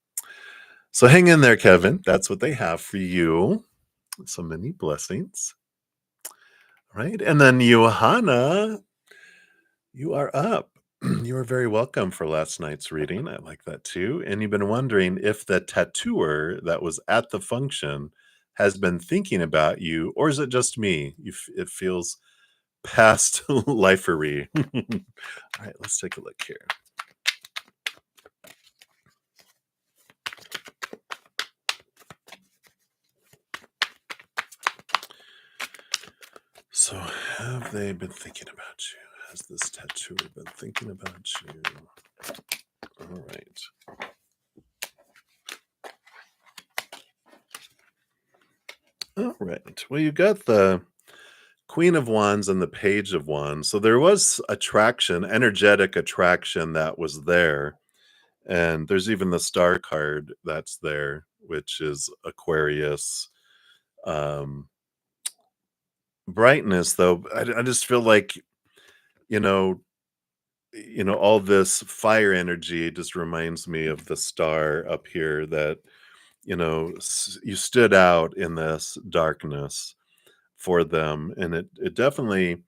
So hang in there, Kevin. That's what they have for you. So many blessings. Right. And then Johanna, you are up. You are very welcome for last night's reading. I like that too. And you've been wondering if the tattooer that was at the function has been thinking about you, or is it just me? It feels past lifery. All right, let's take a look here. So, have they been thinking about you? Has this tattooer been thinking about you? All right. All right. Well, you got the Queen of Wands and the Page of Wands. So there was attraction, energetic attraction that was there. And there's even the star card that's there, which is Aquarius. Brightness, though, I just feel like, you know, all this fire energy just reminds me of the star up here that, you stood out in this darkness for them. And it definitely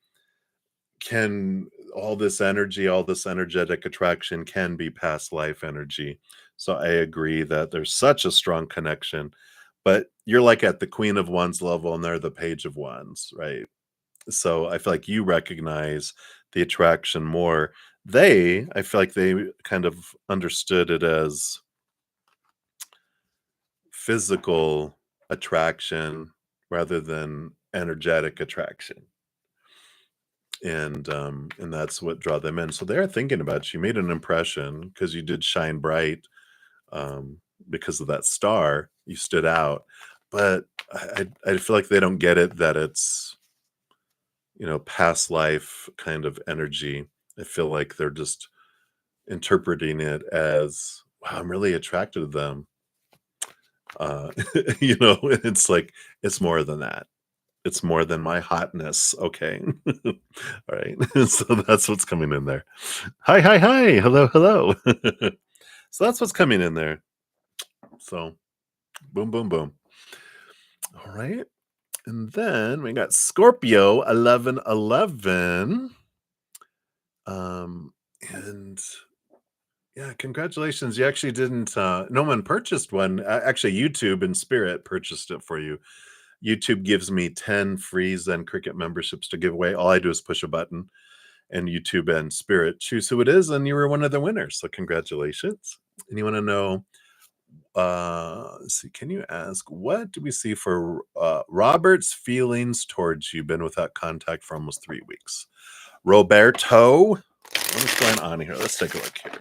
can, all this energy, all this energetic attraction can be past life energy. So I agree that there's such a strong connection, but you're like at the Queen of Wands level and they're the Page of Wands, right? So I feel like you recognize the attraction more. I feel like they kind of understood it as physical attraction rather than energetic attraction. And that's what draw them in. So they're thinking about you. You made an impression because you did shine bright, because of that star. You stood out. But I feel like they don't get it, that it's, past life kind of energy. I feel like they're just interpreting it as, wow, I'm really attracted to them. It's like, it's more than that. It's more than my hotness. Okay. All right. So that's what's coming in there. Hi, hi, hi. Hello, hello. So that's what's coming in there. So boom, boom, boom. All right. And then we got Scorpio 1111. And yeah, congratulations. You actually didn't, no one purchased one. Actually, YouTube and Spirit purchased it for you. YouTube gives me 10 free Zen Cricket memberships to give away. All I do is push a button. and YouTube and Spirit choose who it is, and you were one of the winners. So congratulations. And you want to know, let's see, can you ask, what do we see for Robert's feelings towards you? Been without contact for almost 3 weeks. Roberto, what is going on here? Let's take a look here.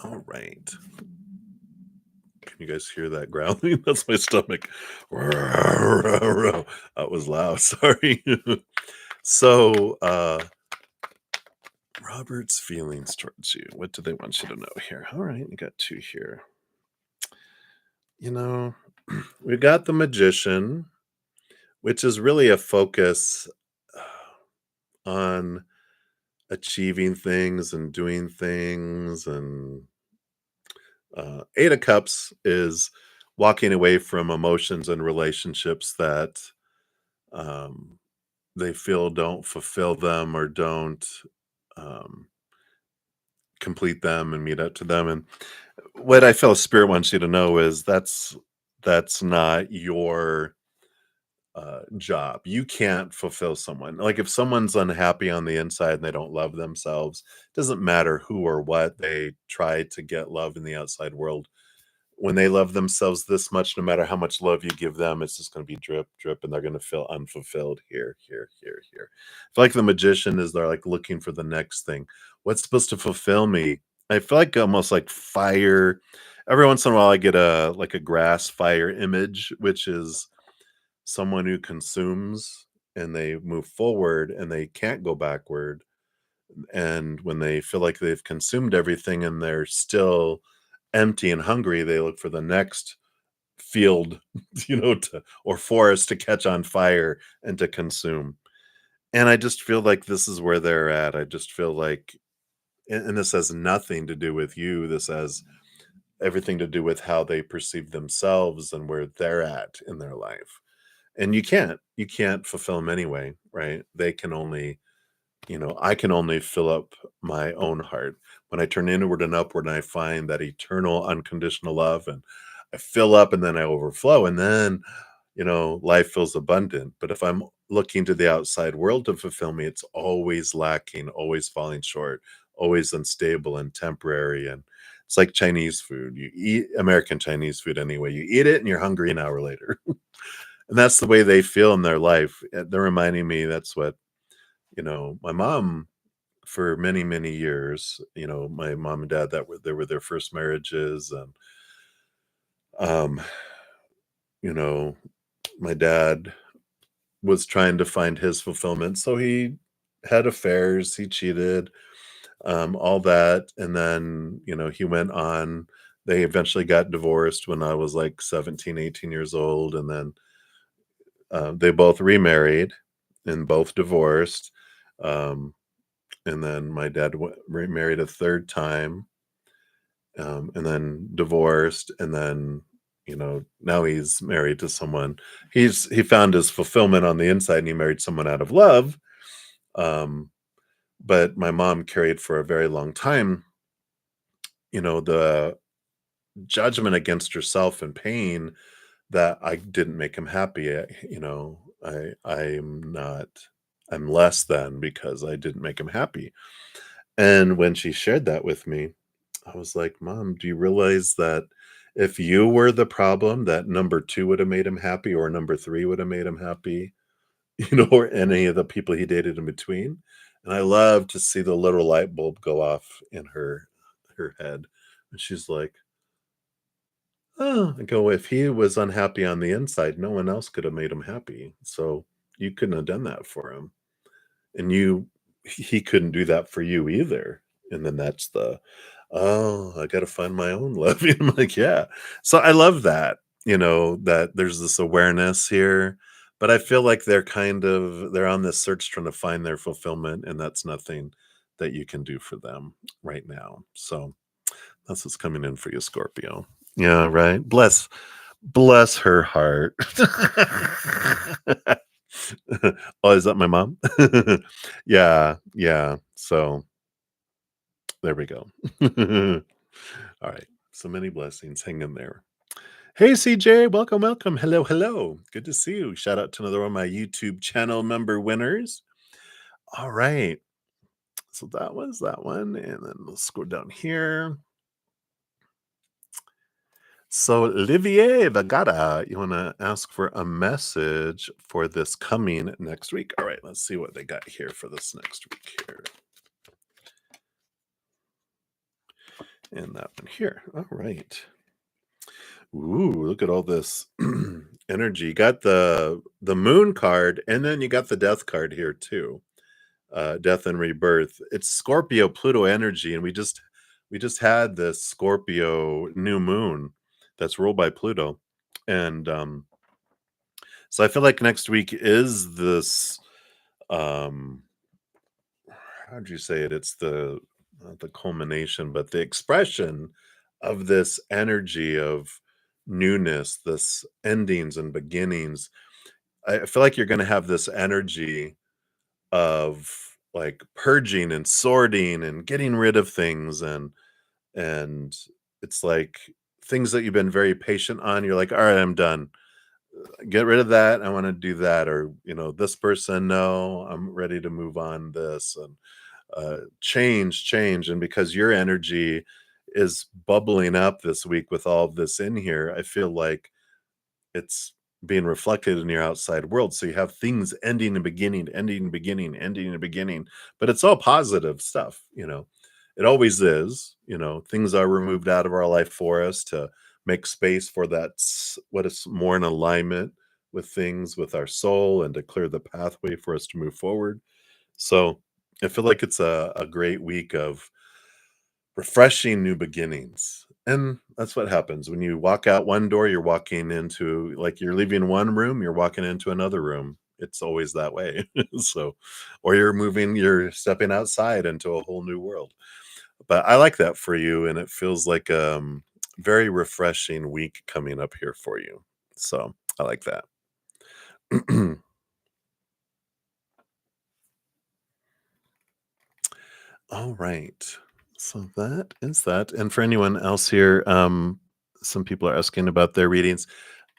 All right. Can you guys hear that growling? That's my stomach. That was loud. Sorry. So, Robert's feelings towards you. What do they want you to know here? All right, you got 2 here. You know, we got the Magician, which is really a focus on achieving things and doing things. And 8 of Cups is walking away from emotions and relationships that um, they feel don't fulfill them or don't um, complete them and meet up to them. And what I feel Spirit wants you to know is that's not your job. You can't fulfill someone. Like if someone's unhappy on the inside and they don't love themselves, doesn't matter who or what they try to get love in the outside world. When they love themselves this much, no matter how much love you give them, it's just going to be drip, drip, and they're going to feel unfulfilled here, here, here, here. I feel like the Magician is they're like looking for the next thing. What's supposed to fulfill me? I feel like almost like fire. Every once in a while, I get a like a grass fire image, which is someone who consumes and they move forward and they can't go backward. And when they feel like they've consumed everything and they're still empty and hungry, they look for the next field, or forest to catch on fire and to consume. And I just feel like this is where they're at. I just feel like, and this has nothing to do with you. This has everything to do with how they perceive themselves and where they're at in their life. And you can't fulfill them anyway, right? They can only, I can only fill up my own heart. When I turn inward and upward and I find that eternal unconditional love and I fill up and then I overflow and then, life feels abundant. But if I'm looking to the outside world to fulfill me, it's always lacking, always falling short, always unstable and temporary. And it's like Chinese food. You eat American Chinese food anyway. You eat it and you're hungry an hour later. And that's the way they feel in their life. They're reminding me that's what, my mom for many, many years, my mom and dad they were their first marriages. And, um, you know, my dad was trying to find his fulfillment. So he had affairs, he cheated, all that. And then, he went on. They eventually got divorced when I was like 17, 18 years old. And then they both remarried and both divorced. And then my dad remarried a third time, and then divorced. And then, now he's married to someone. He found his fulfillment on the inside and he married someone out of love. Um, but my mom carried for a very long time, the judgment against herself and pain that I didn't make him happy. I'm less than because I didn't make him happy. And when she shared that with me, I was like, Mom, do you realize that if you were the problem, that number 2 would have made him happy, or number 3 would have made him happy, or any of the people he dated in between? And I love to see the little light bulb go off in her head. And she's like, oh, I go, if he was unhappy on the inside, no one else could have made him happy. So you couldn't have done that for him. And he couldn't do that for you either. And then that's oh, I gotta find my own love. I'm like, yeah. So I love that, that there's this awareness here. But I feel like they're on this search trying to find their fulfillment, and that's nothing that you can do for them right now. So that's what's coming in for you, Scorpio. Yeah, right. Bless her heart. Oh, is that my mom? Yeah, yeah. So there we go. All right. So many blessings. Hang in there. Hey, CJ, welcome, welcome. Hello, hello. Good to see you. Shout out to another one of my YouTube channel member winners. All right. So that was that one. And then let's go down here. So, Olivier Bagada, you want to ask for a message for this coming next week? All right, let's see what they got here for this next week here. And that one here. All right. Ooh, look at all this energy. You got the moon card, and then you got the death card here too. Death and rebirth. It's Scorpio Pluto energy, and we just had this Scorpio new moon that's ruled by Pluto. And so I feel like next week is this um how'd you say it? It's the not the culmination, but the expression of this energy of newness, this endings and beginnings. I feel like you're going to have this energy of like purging and sorting and getting rid of things, and it's like things that you've been very patient on. You're like, all right, I'm done. Get rid of that. I want to do that. Or, this person, no, I'm ready to move on this. And change. And because your energy is bubbling up this week with all of this in here, I feel like it's being reflected in your outside world. So you have things ending and beginning, ending and beginning, ending and beginning, but it's all positive stuff. It always is. Things are removed out of our life for us to make space for what is more in alignment with things with our soul and to clear the pathway for us to move forward. So I feel like it's a great week of refreshing new beginnings. And that's what happens when you walk out one door, you're walking into, like, you're leaving one room, you're walking into another room. It's always that way. So, or you're stepping outside into a whole new world. But I like that for you. And it feels like very refreshing week coming up here for you. So I like that. All right. So that is that. And for anyone else here, some people are asking about their readings.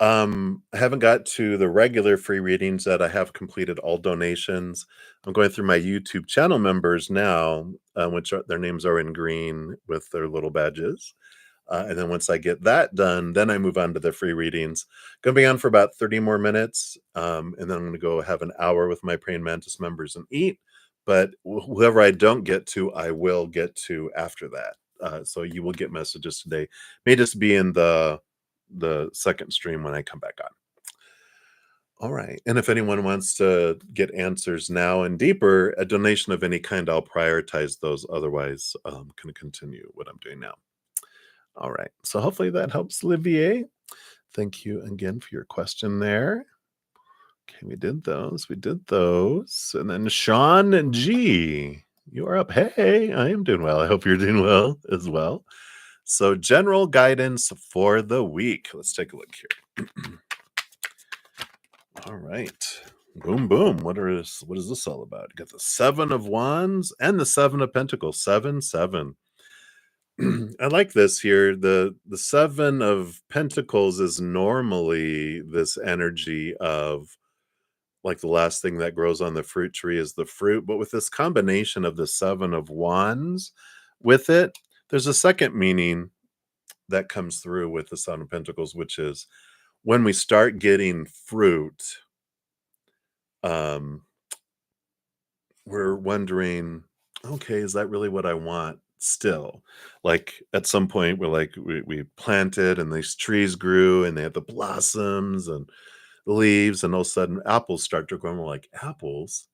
I haven't got to the regular free readings that I have completed all donations. I'm going through my YouTube channel members now, their names are in green with their little badges. And then once I get that done, then I move on to the free readings. Going to be on for about 30 more minutes. And then I'm going to go have an hour with my Praying Mantis members and eat. But whoever I don't get to, I will get to after that. So you will get messages today. May just be in the second stream when I come back on. All right. And if anyone wants to get answers now and deeper, a donation of any kind, I'll prioritize those. Otherwise, can continue what I'm doing now. All right. So hopefully that helps, Olivier. Thank you again for your question there. Okay, we did those. We did those. And then Sean G, you are up. Hey, I am doing well. I hope you're doing well as well. So, general guidance for the week. Let's take a look here. All right. Boom, boom. What is this all about? You got the Seven of Wands and the Seven of Pentacles. 7, 7. I like this here. The Seven of Pentacles is normally this energy of like the last thing that grows on the fruit tree is the fruit, but with this combination of the Seven of Wands with it, there's a second meaning that comes through with the Seven of Pentacles, which is when we start getting fruit, um, we're wondering, okay, is that really what I want still? Like at some point, we planted and these trees grew and they had the blossoms and the leaves, and all of a sudden apples start to grow. And we're like, apples?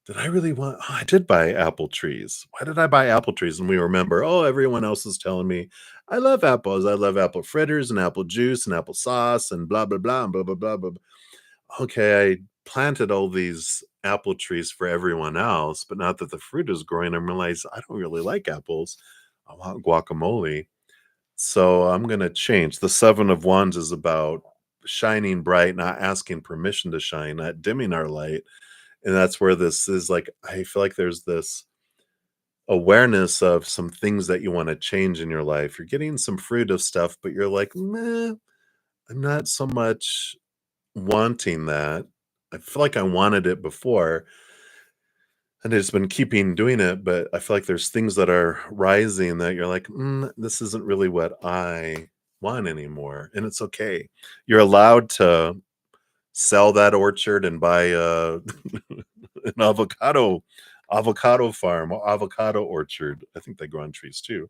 Did I really want? Oh, I did buy apple trees. Why did I buy apple trees? And we remember, oh, everyone else is telling me I love apples. I love apple fritters and apple juice and apple sauce and blah blah blah and blah blah blah blah. Okay, I planted all these apple trees for everyone else, but now that the fruit is growing, I realize I don't really like apples. I want guacamole. So I'm going to change. The Seven of Wands is about shining bright, not asking permission to shine, not dimming our light. And that's where this is like, I feel like there's this awareness of some things that you want to change in your life. You're getting some fruit of stuff, but you're like, meh, I'm not so much wanting that. I feel like I wanted it before, and it's been keeping doing it, but I feel like there's things that are rising that you're like, this isn't really what I want anymore. And it's okay. You're allowed to sell that orchard and buy an avocado farm, or avocado orchard. I think they grow on trees too,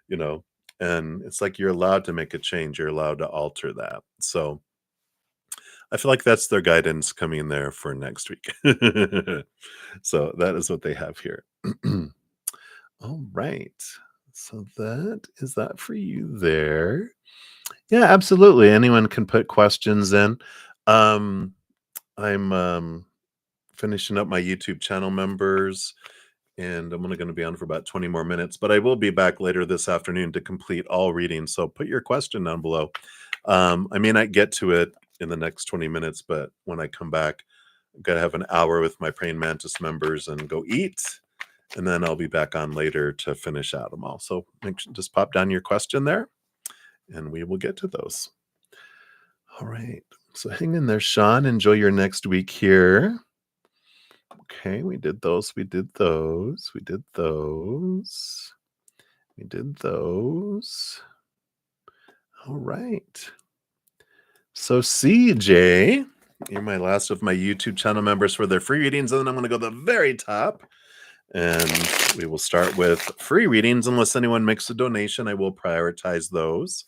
you know. And it's like you're allowed to make a change. You're allowed to alter that. So I feel like that's their guidance coming there for next week. So that is what they have here. All right. So that is that for you there. Yeah, absolutely. Anyone can put questions in. Um, I'm finishing up my YouTube channel members, and I'm only going to be on for about 20 more minutes, but I will be back later this afternoon to complete all readings. So put your question down below. I may not get to it in the next 20 minutes, but when I come back, I'm going to have an hour with my Praying Mantis members and go eat. And then I'll be back on later to finish out them all. So just pop down your question there and we will get to those. All right. So hang in there, Sean. Enjoy your next week here. Okay, we did those. We did those. We did those. We did those. All right. So CJ, you're my last of my YouTube channel members for their free readings. And then I'm going to go to the very top. And we will start with free readings. Unless anyone makes a donation, I will prioritize those.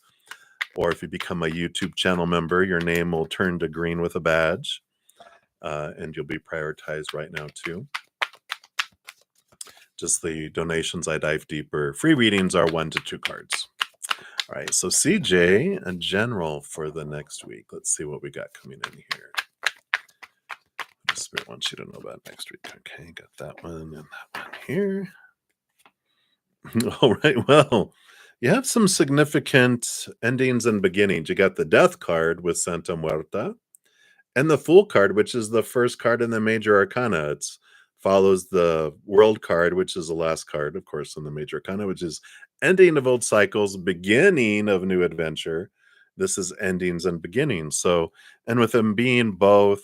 Or if you become a YouTube channel member, your name will turn to green with a badge. And you'll be prioritized right now too. Just the donations, I dive deeper. Free readings are 1 to 2 cards. All right, so CJ, a general for the next week. Let's see what we got coming in here. The Spirit wants you to know about next week. Okay, got that one and that one here. All right, well, you have some significant endings and beginnings. You got the Death card with Santa Muerta, and the Fool card, which is the first card in the Major Arcana. It's follows the World card, which is the last card, of course, in the Major Arcana, which is ending of old cycles, beginning of new adventure. This is endings and beginnings. So, and with them being both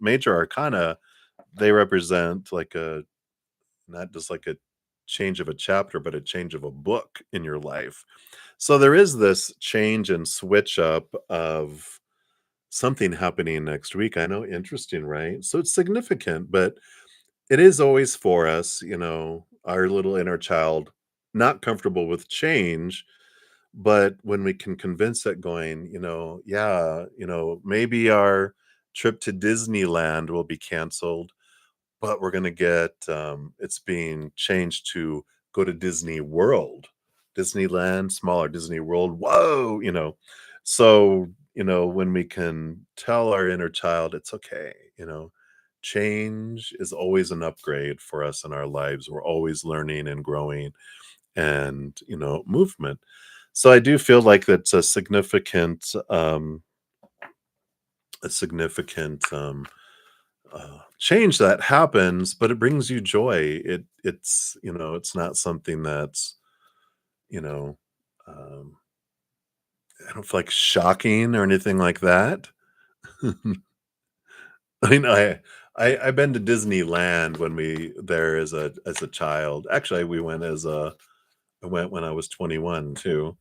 Major Arcana, they represent like not just like a change of a chapter, but a change of a book in your life. So there is this change and switch up of something happening next week. I know, interesting, right? So it's significant, but it is always for us, our little inner child, not comfortable with change. But when we can convince it going, yeah, maybe our trip to Disneyland will be canceled, but we're going to get it's being changed to go to Disney World. Disneyland, smaller Disney World. Whoa, so when we can tell our inner child it's okay, change is always an upgrade for us in our lives. We're always learning and growing, and movement. So I do feel like that's a significant change that happens, but it brings you joy. It's not something that's, you know, um, I don't feel like shocking or anything like that. I mean, I've been to Disneyland when we there as a child. Actually, I went when I was 21 too,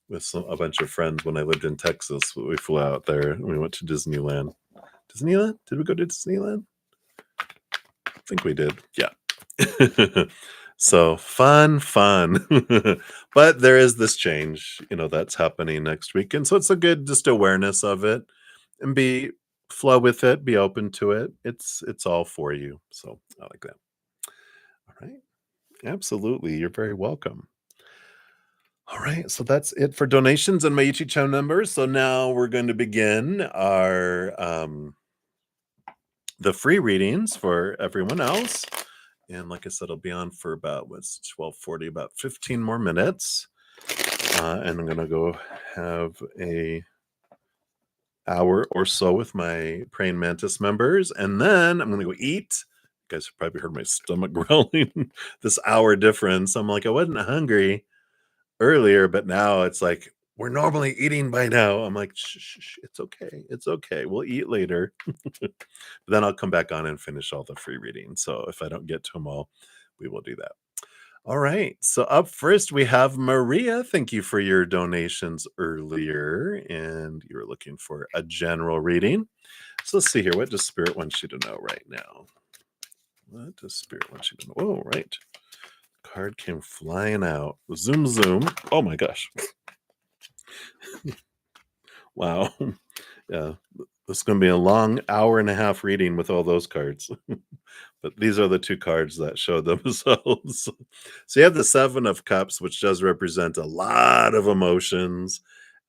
with a bunch of friends when I lived in Texas. We flew out there and we went to Disneyland. Disneyland? Did we go to Disneyland? I think we did. Yeah. So fun. But there is this change, that's happening next week. And so it's a good just awareness of it and flow with it, be open to it. It's all for you. So I like that. All right. Absolutely. You're very welcome. All right, so that's it for donations and my YouTube channel members. So now we're going to begin our the free readings for everyone else. And like I said, I'll be on for about 12:40, about 15 more minutes. And I'm gonna go have a hour or so with my Praying Mantis members, and then I'm gonna go eat. You guys have probably heard my stomach growling. This hour difference. I'm like, I wasn't hungry earlier, but now it's like we're normally eating by now. I'm like, shh, shh, shh, it's okay. It's okay. We'll eat later. Then I'll come back on and finish all the free reading. So if I don't get to them all, we will do that. All right. So up first, we have Maria. Thank you for your donations earlier. And you were looking for a general reading. So let's see here. What does Spirit want you to know right now? What does Spirit want you to know? Oh, right. Card came flying out. Zoom, zoom. Oh my gosh. Wow. Yeah. This is going to be a long hour and a half reading with all those cards. But these are the two cards that show themselves. So you have the Seven of Cups, which does represent a lot of emotions,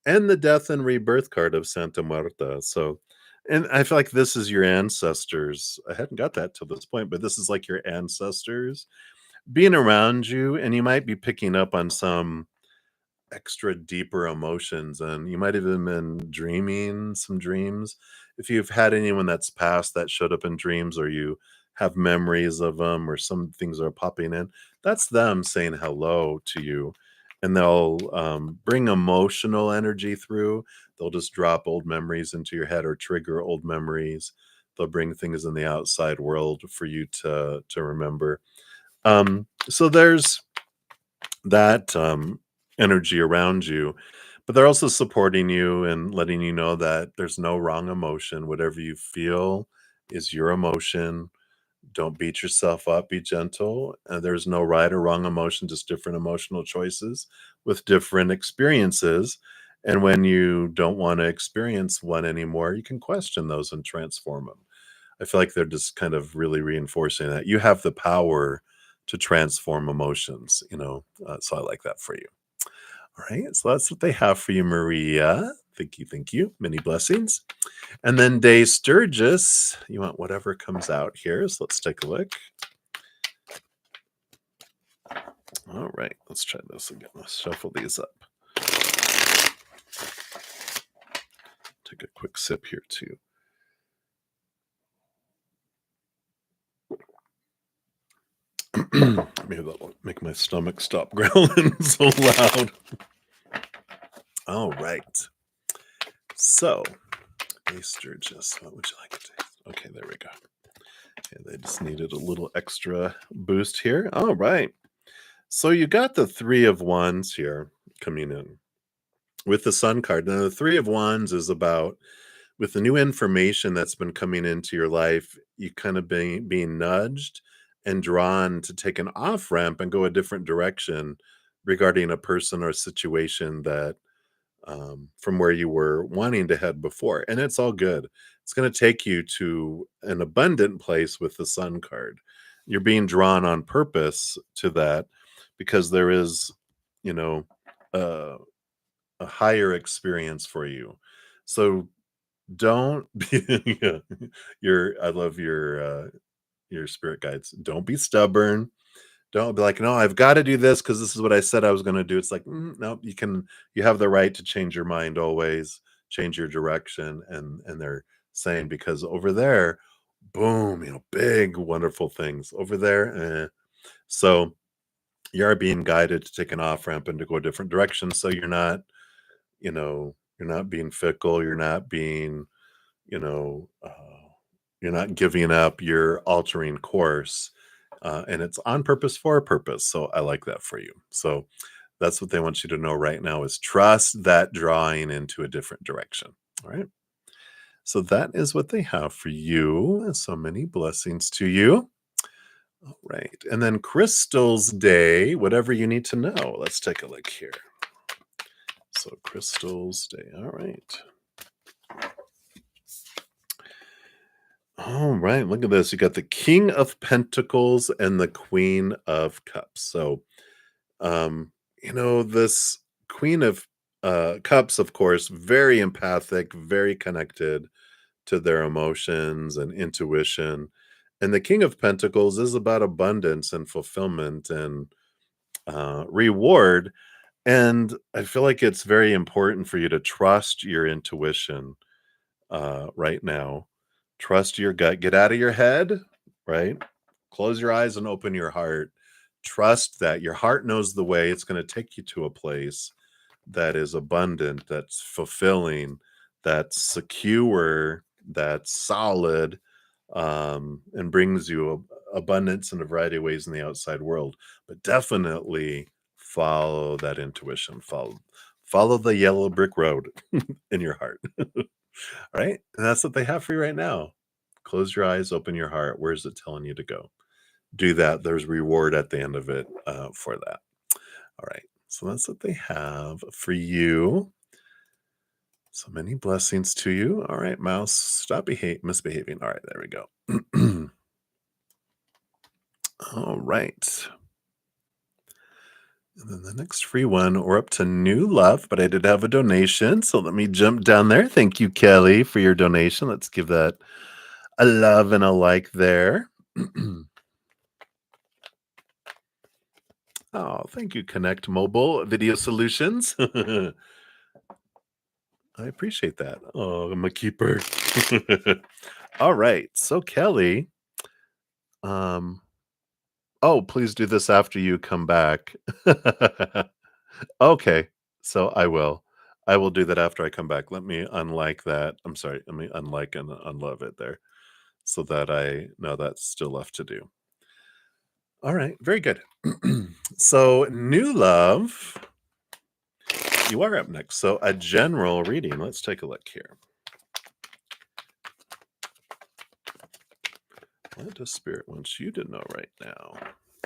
and the Death and Rebirth card of Santa Muerta. So, and I feel like this is your ancestors. I hadn't got that till this point, but this is like your ancestors being around you, and you might be picking up on some extra deeper emotions, and you might have even been dreaming some dreams. If you've had anyone that's passed that showed up in dreams, or you have memories of them, or some things are popping in, that's them saying hello to you. And they'll bring emotional energy through. They'll just drop old memories into your head or trigger old memories. They'll bring things in the outside world for you to remember. So there's that energy around you, but they're also supporting you and letting you know that there's no wrong emotion. Whatever you feel is your emotion. Don't beat yourself up. Be gentle. There's no right or wrong emotion, just different emotional choices with different experiences. And when you don't want to experience one anymore, you can question those and transform them. I feel like they're just kind of really reinforcing that you have the power to transform emotions, so I like that for you. All right, so that's what they have for you, Maria. Thank you, thank you. Many blessings. And then Day Sturgis, you want whatever comes out here. So let's take a look. All right, let's try this again. Let's shuffle these up. Take a quick sip here too. Maybe that'll make my stomach stop growling so loud. All right. So, Day Sturgis, what would you like to taste? Okay, there we go. Okay, they just needed a little extra boost here. All right. So you got the Three of Wands here coming in with the Sun card. Now, the Three of Wands is about, with the new information that's been coming into your life, you kind of being nudged and drawn to take an off ramp and go a different direction regarding a person or situation that from where you were wanting to head before. And it's all good. It's going to take you to an abundant place with the Sun card. You're being drawn on purpose to that because there is, you know, uh, a higher experience for you. So don't be, yeah, I love your spirit guides. Don't be stubborn. Don't be like, no, I've got to do this because this is what I said I was going to do. It's like, no, you have the right to change your mind always, change your direction. And they're saying, because over there, boom, big, wonderful things over there. So you are being guided to take an off ramp and to go a different direction. So you're not being fickle. You're not being, you know, uh, you're not giving up. You're altering course, and it's on purpose for a purpose. So I like that for you. So that's what they want you to know right now is trust that drawing into a different direction. All right. So that is what they have for you. So many blessings to you. All right. And then Crystal's Day, whatever you need to know. Let's take a look here. So Crystal's Day. All right. All right, look at this. You got the King of Pentacles and the Queen of Cups. So, this Queen of Cups, of course, very empathic, very connected to their emotions and intuition. And the King of Pentacles is about abundance and fulfillment and reward. And I feel like it's very important for you to trust your intuition right now. Trust your gut. Get out of your head, right? Close your eyes and open your heart. Trust that your heart knows the way. It's going to take you to a place that is abundant, that's fulfilling, that's secure, that's solid, and brings you abundance in a variety of ways in the outside world. But definitely follow that intuition. Follow the yellow brick road in your heart. All right, and that's what they have for you right now. Close your eyes, open your heart. Where's it telling you to go? Do that. There's reward at the end of it for that. All right. So that's what they have for you. So many blessings to you. All right, mouse, stop misbehaving. All right, there we go. All right. And then the next free one, we're up to new love, but I did have a donation. So let me jump down there. Thank you, Kelly, for your donation. Let's give that a love and a like there. Oh, thank you, Connect Mobile Video Solutions. I appreciate that. Oh, I'm a keeper. All right. So Kelly, um, oh, please do this after you come back. Okay. So I will. I will do that after I come back. Let me unlike that. I'm sorry. Let me unlike and unlove it there so that I know that's still left to do. All right. Very good. So, new love, you are up next. So, a general reading. Let's take a look here. What does Spirit want you to know right now?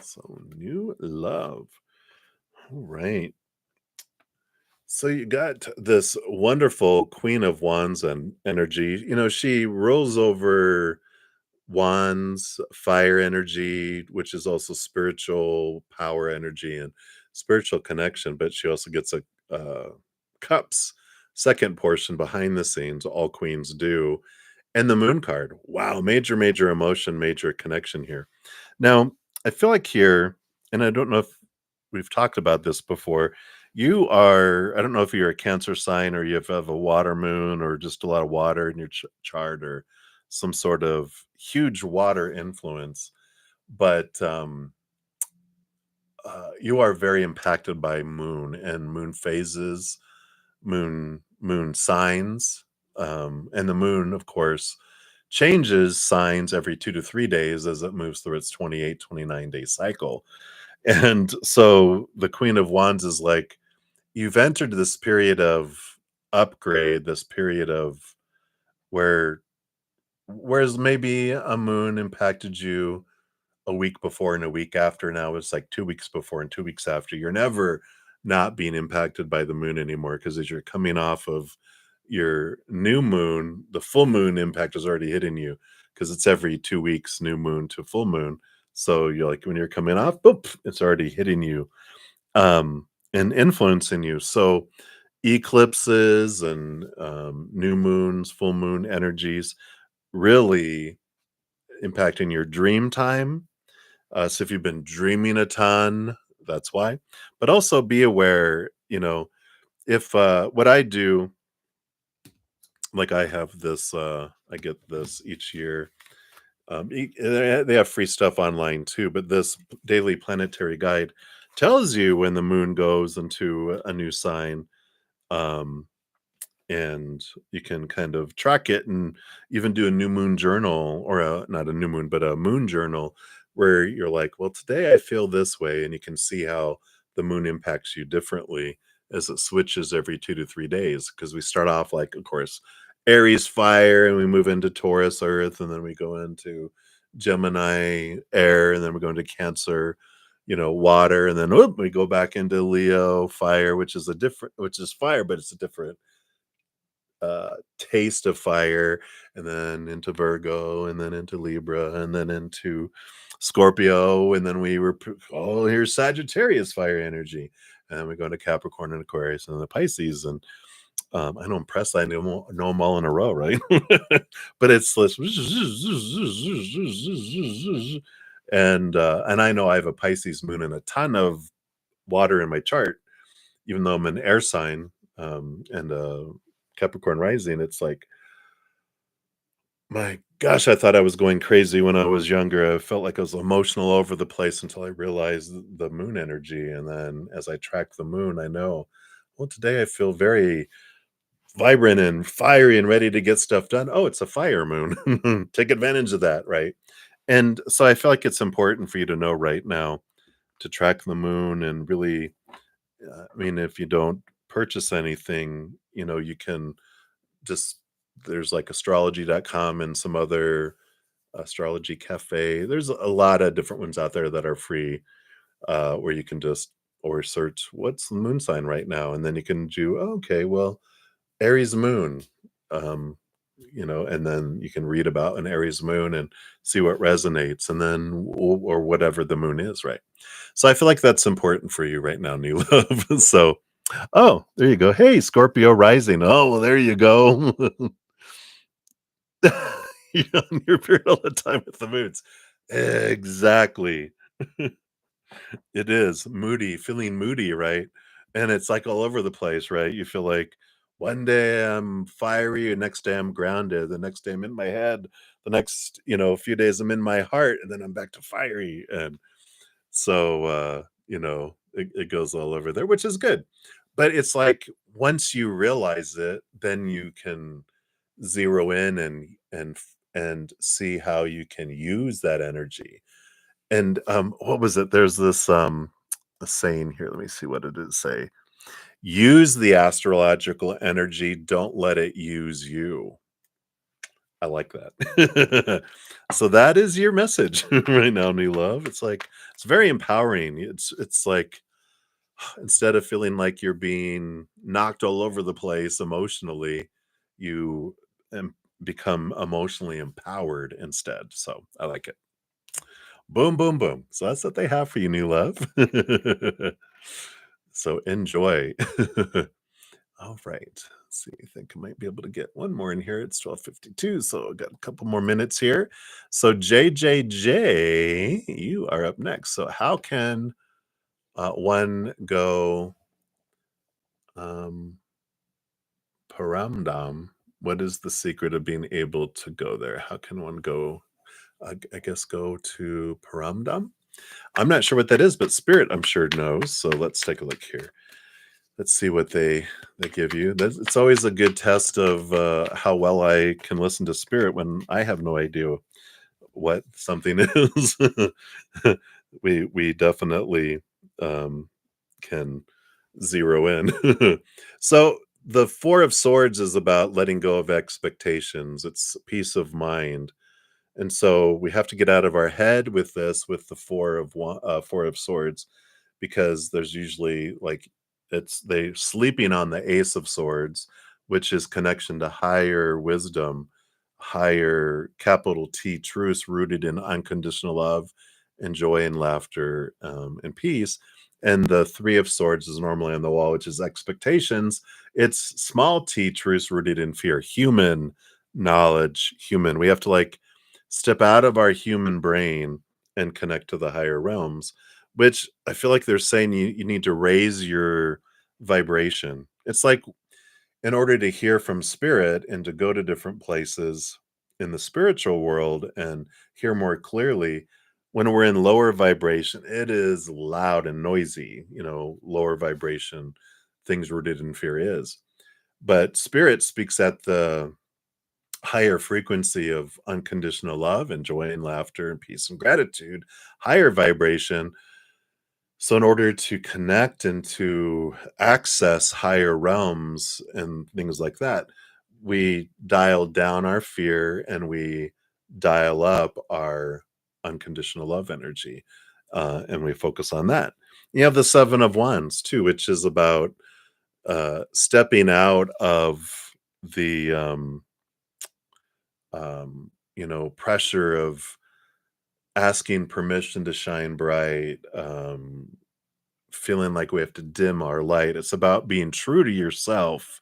So, new love. All right. So you got this wonderful Queen of Wands and energy. You know, she rolls over wands, fire energy, which is also spiritual power energy and spiritual connection. But she also gets a cups second portion behind the scenes. All queens do, and the moon card. Wow, major, major emotion, major connection here. Now, I feel like here, and I don't know if we've talked about this before. You are, I don't know if you're a Cancer sign or you have a water moon or just a lot of water in your chart or some sort of huge water influence, but you are very impacted by moon and moon phases, moon signs, and the moon, of course, changes signs every 2 to 3 days as it moves through its 28, 29-day cycle. And so the Queen of Wands is like, you've entered this period of upgrade, this period of where, whereas maybe a moon impacted you a week before and a week after, now it's like 2 weeks before and 2 weeks after. You're never not being impacted by the moon anymore because as you're coming off of your new moon, the full moon impact is already hitting you because it's every 2 weeks, new moon to full moon. So you're like, when you're coming off, boop, it's already hitting you and influencing you. So eclipses and new moons, full moon energies really impacting your dream time. So if you've been dreaming a ton, that's why. But also be aware, you know, if what I do, like I have this, I get this each year. They have free stuff online too, but this daily planetary guide tells you when the moon goes into a new sign. Um, and you can kind of track it and even do a new moon journal or not a new moon, but a moon journal where you're like, well, today I feel this way. And you can see how the moon impacts you differently as it switches every 2 to 3 days. Because we start off like, of course, Aries fire, and we move into Taurus earth, and then we go into Gemini air, and then we go into Cancer, you know, water, and then we go back into Leo fire, which is which is fire, but it's a different taste of fire, and then into Virgo, and then into Libra, and then into Scorpio, and then we were oh, here's Sagittarius fire energy, and we go into Capricorn and Aquarius and the Pisces, and I know I'm pressed. I know them all in a row, right? But it's this, and I know I have a Pisces moon and a ton of water in my chart, even though I'm an air sign and Capricorn rising. It's like, my gosh, I thought I was going crazy when I was younger. I felt like I was emotional all over the place until I realized the moon energy. And then as I track the moon, I know, well, today I feel very vibrant and fiery and ready to get stuff done. Oh, it's a fire moon. Take advantage of that, right? And so I feel like it's important for you to know right now to track the moon and really, I mean, if you don't purchase anything, you can just, there's like astrology.com and some other astrology cafe. There's a lot of different ones out there that are free, where you can just, or search what's the moon sign right now. And then you can do, oh, okay, well, Aries moon, um, and then you can read about an Aries moon and see what resonates, and then or whatever the moon is, right? So I feel like that's important for you right now, new love. So, oh, there you go. Hey, Scorpio rising. Oh, well, there you go. You're on your period all the time with the moods. Exactly. It is moody, feeling moody, right? And it's like all over the place, right? You feel like one day I'm fiery, and next day I'm grounded, the next day I'm in my head, the next, few days I'm in my heart, and then I'm back to fiery. And so, it goes all over there, which is good. But it's like once you realize it, then you can zero in and see how you can use that energy. And, what was it? There's this, a saying here, let me see what it is say. "Use the astrological energy, don't let it use you." I like that. So that is your message right now, new love. It's like it's very empowering. It's like instead of feeling like you're being knocked all over the place emotionally, you, become emotionally empowered instead. So I like it. Boom, boom, boom. So that's what they have for you, new love. So enjoy. All right. Let's see. I think I might be able to get one more in here. It's 12:52, so I got a couple more minutes here. So JJJ, you are up next. So how can one go um paramdam? What is the secret of being able to go there? How can one go, I guess, go to paramdam? I'm not sure what that is, but Spirit, I'm sure, knows. So let's take a look here. Let's see what they give you. It's always a good test of how well I can listen to Spirit when I have no idea what something is. We definitely um, can zero in. So the Four of Swords is about letting go of expectations. It's peace of mind. And so we have to get out of our head with this, with the Four of Swords, because there's usually like they sleeping on the Ace of Swords, which is connection to higher wisdom, higher capital T truths rooted in unconditional love and joy and laughter, and peace. And the Three of Swords is normally on the wall, which is expectations. It's small t truths rooted in fear, human knowledge, human. We have to like step out of our human brain and connect to the higher realms, which I feel like they're saying you need to raise your vibration. It's like in order to hear from spirit and to go to different places in the spiritual world and hear more clearly, when we're in lower vibration, it is loud and noisy, lower vibration, things rooted in fear is. But spirit speaks at the higher frequency of unconditional love and joy and laughter and peace and gratitude, higher vibration. So, in order to connect and to access higher realms and things like that, we dial down our fear and we dial up our unconditional love energy, and we focus on that. You have the Seven of Wands too, which is about stepping out of the pressure of asking permission to shine bright, feeling like we have to dim our light. It's about being true to yourself.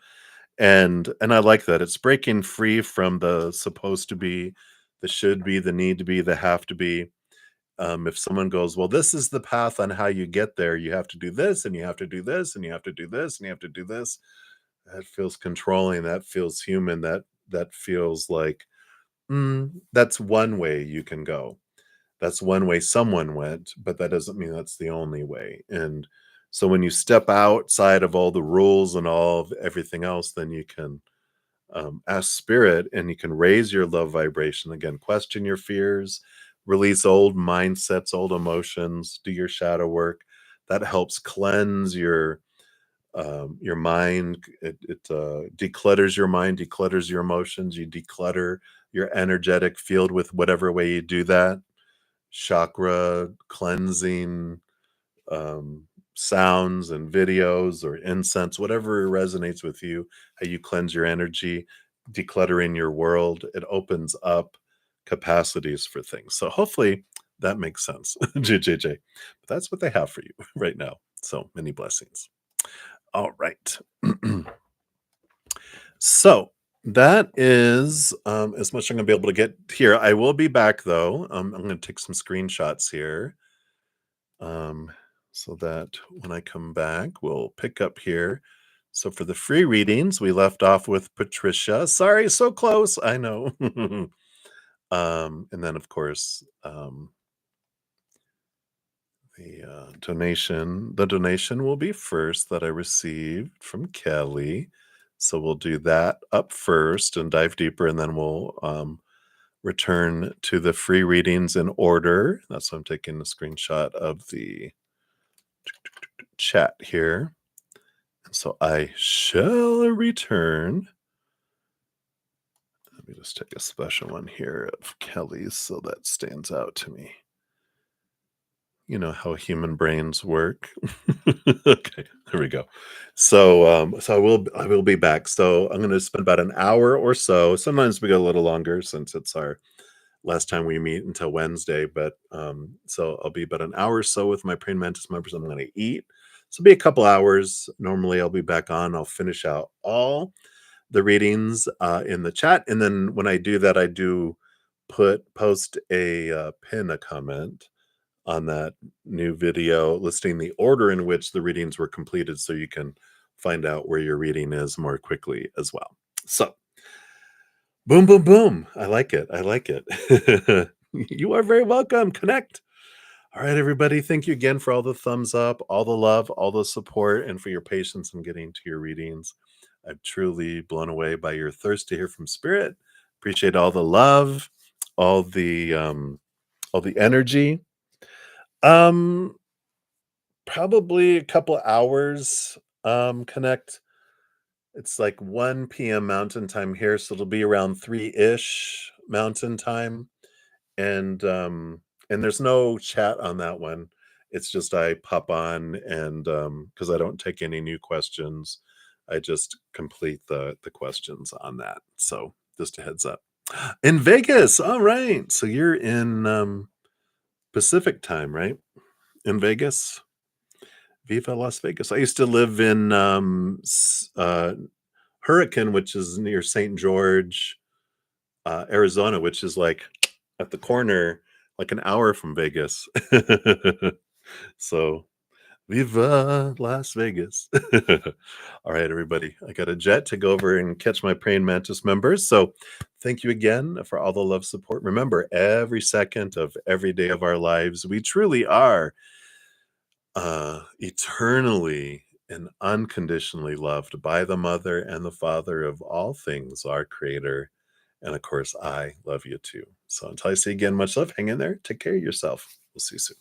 And I like that. It's breaking free from the supposed to be, the should be, the need to be, the have to be. If someone goes, well, this is the path on how you get there, you have to do this, and you have to do this, and you have to do this, and you have to do this. That feels controlling. That feels human. That feels like that's one way you can go. That's one way someone went, but that doesn't mean that's the only way. And So when you step outside of all the rules and all of everything else, then you can ask spirit and you can raise your love vibration again, question your fears, release old mindsets, old emotions, do your shadow work. That helps cleanse your mind. It declutters your mind, declutters your emotions. You declutter your energetic field with whatever way you do that. Chakra cleansing, um, sounds and videos or incense, whatever resonates with you, how you cleanse your energy, decluttering your world. It opens up capacities for things. So hopefully that makes sense, JJJ. But that's what they have for you right now. So many blessings. All right. So that is as much as I'm going to be able to get here. I will be back though. I'm going to take some screenshots here um, so that when I come back, we'll pick up here. So for the free readings, we left off with Patricia. Sorry, so close. I know. And then, of course, the donation will be first that I received from Kelly. So we'll do that up first and dive deeper, and then we'll return to the free readings in order. That's why I'm taking a screenshot of the chat here. And so I shall return. Let me just take a special one here of Kelly's so that stands out to me. You know how human brains work. Okay, there we go. So I will be back. So I'm going to spend about an hour or so. Sometimes we go a little longer since it's our last time we meet until Wednesday. But so I'll be about an hour or so with my Praying Mantis members. I'm going to eat. So it'll be a couple hours. Normally I'll be back on. I'll finish out all the readings in the chat, and then when I do that, I do post a pin a comment on that new video listing the order in which the readings were completed so you can find out where your reading is more quickly as well. So, boom, boom, boom. I like it. I like it. You are very welcome. Connect. All right, everybody. Thank you again for all the thumbs up, all the love, all the support, and for your patience in getting to your readings. I'm truly blown away by your thirst to hear from spirit. Appreciate all the love, all the energy. Um, Probably a couple hours, connect. It's like 1 PM Mountain Time here, so it'll be around 3-ish Mountain Time, and there's no chat on that one. It's just I pop on and, because I don't take any new questions, I just complete the questions on that. So, just a heads up. In Vegas, alright. So you're in, Pacific Time, right? In Vegas? Viva Las Vegas. I used to live in Hurricane, which is near St. George, Arizona, which is like at the corner, like an hour from Vegas. So, Viva Las Vegas. All right, everybody. I got a jet to go over and catch my Praying Mantis members. So, thank you again for all the love support. Remember, every second of every day of our lives, we truly are eternally and unconditionally loved by the mother and the father of all things, our creator. And of course, I love you too. So until I see you again, much love. Hang in there. Take care of yourself. We'll see you soon.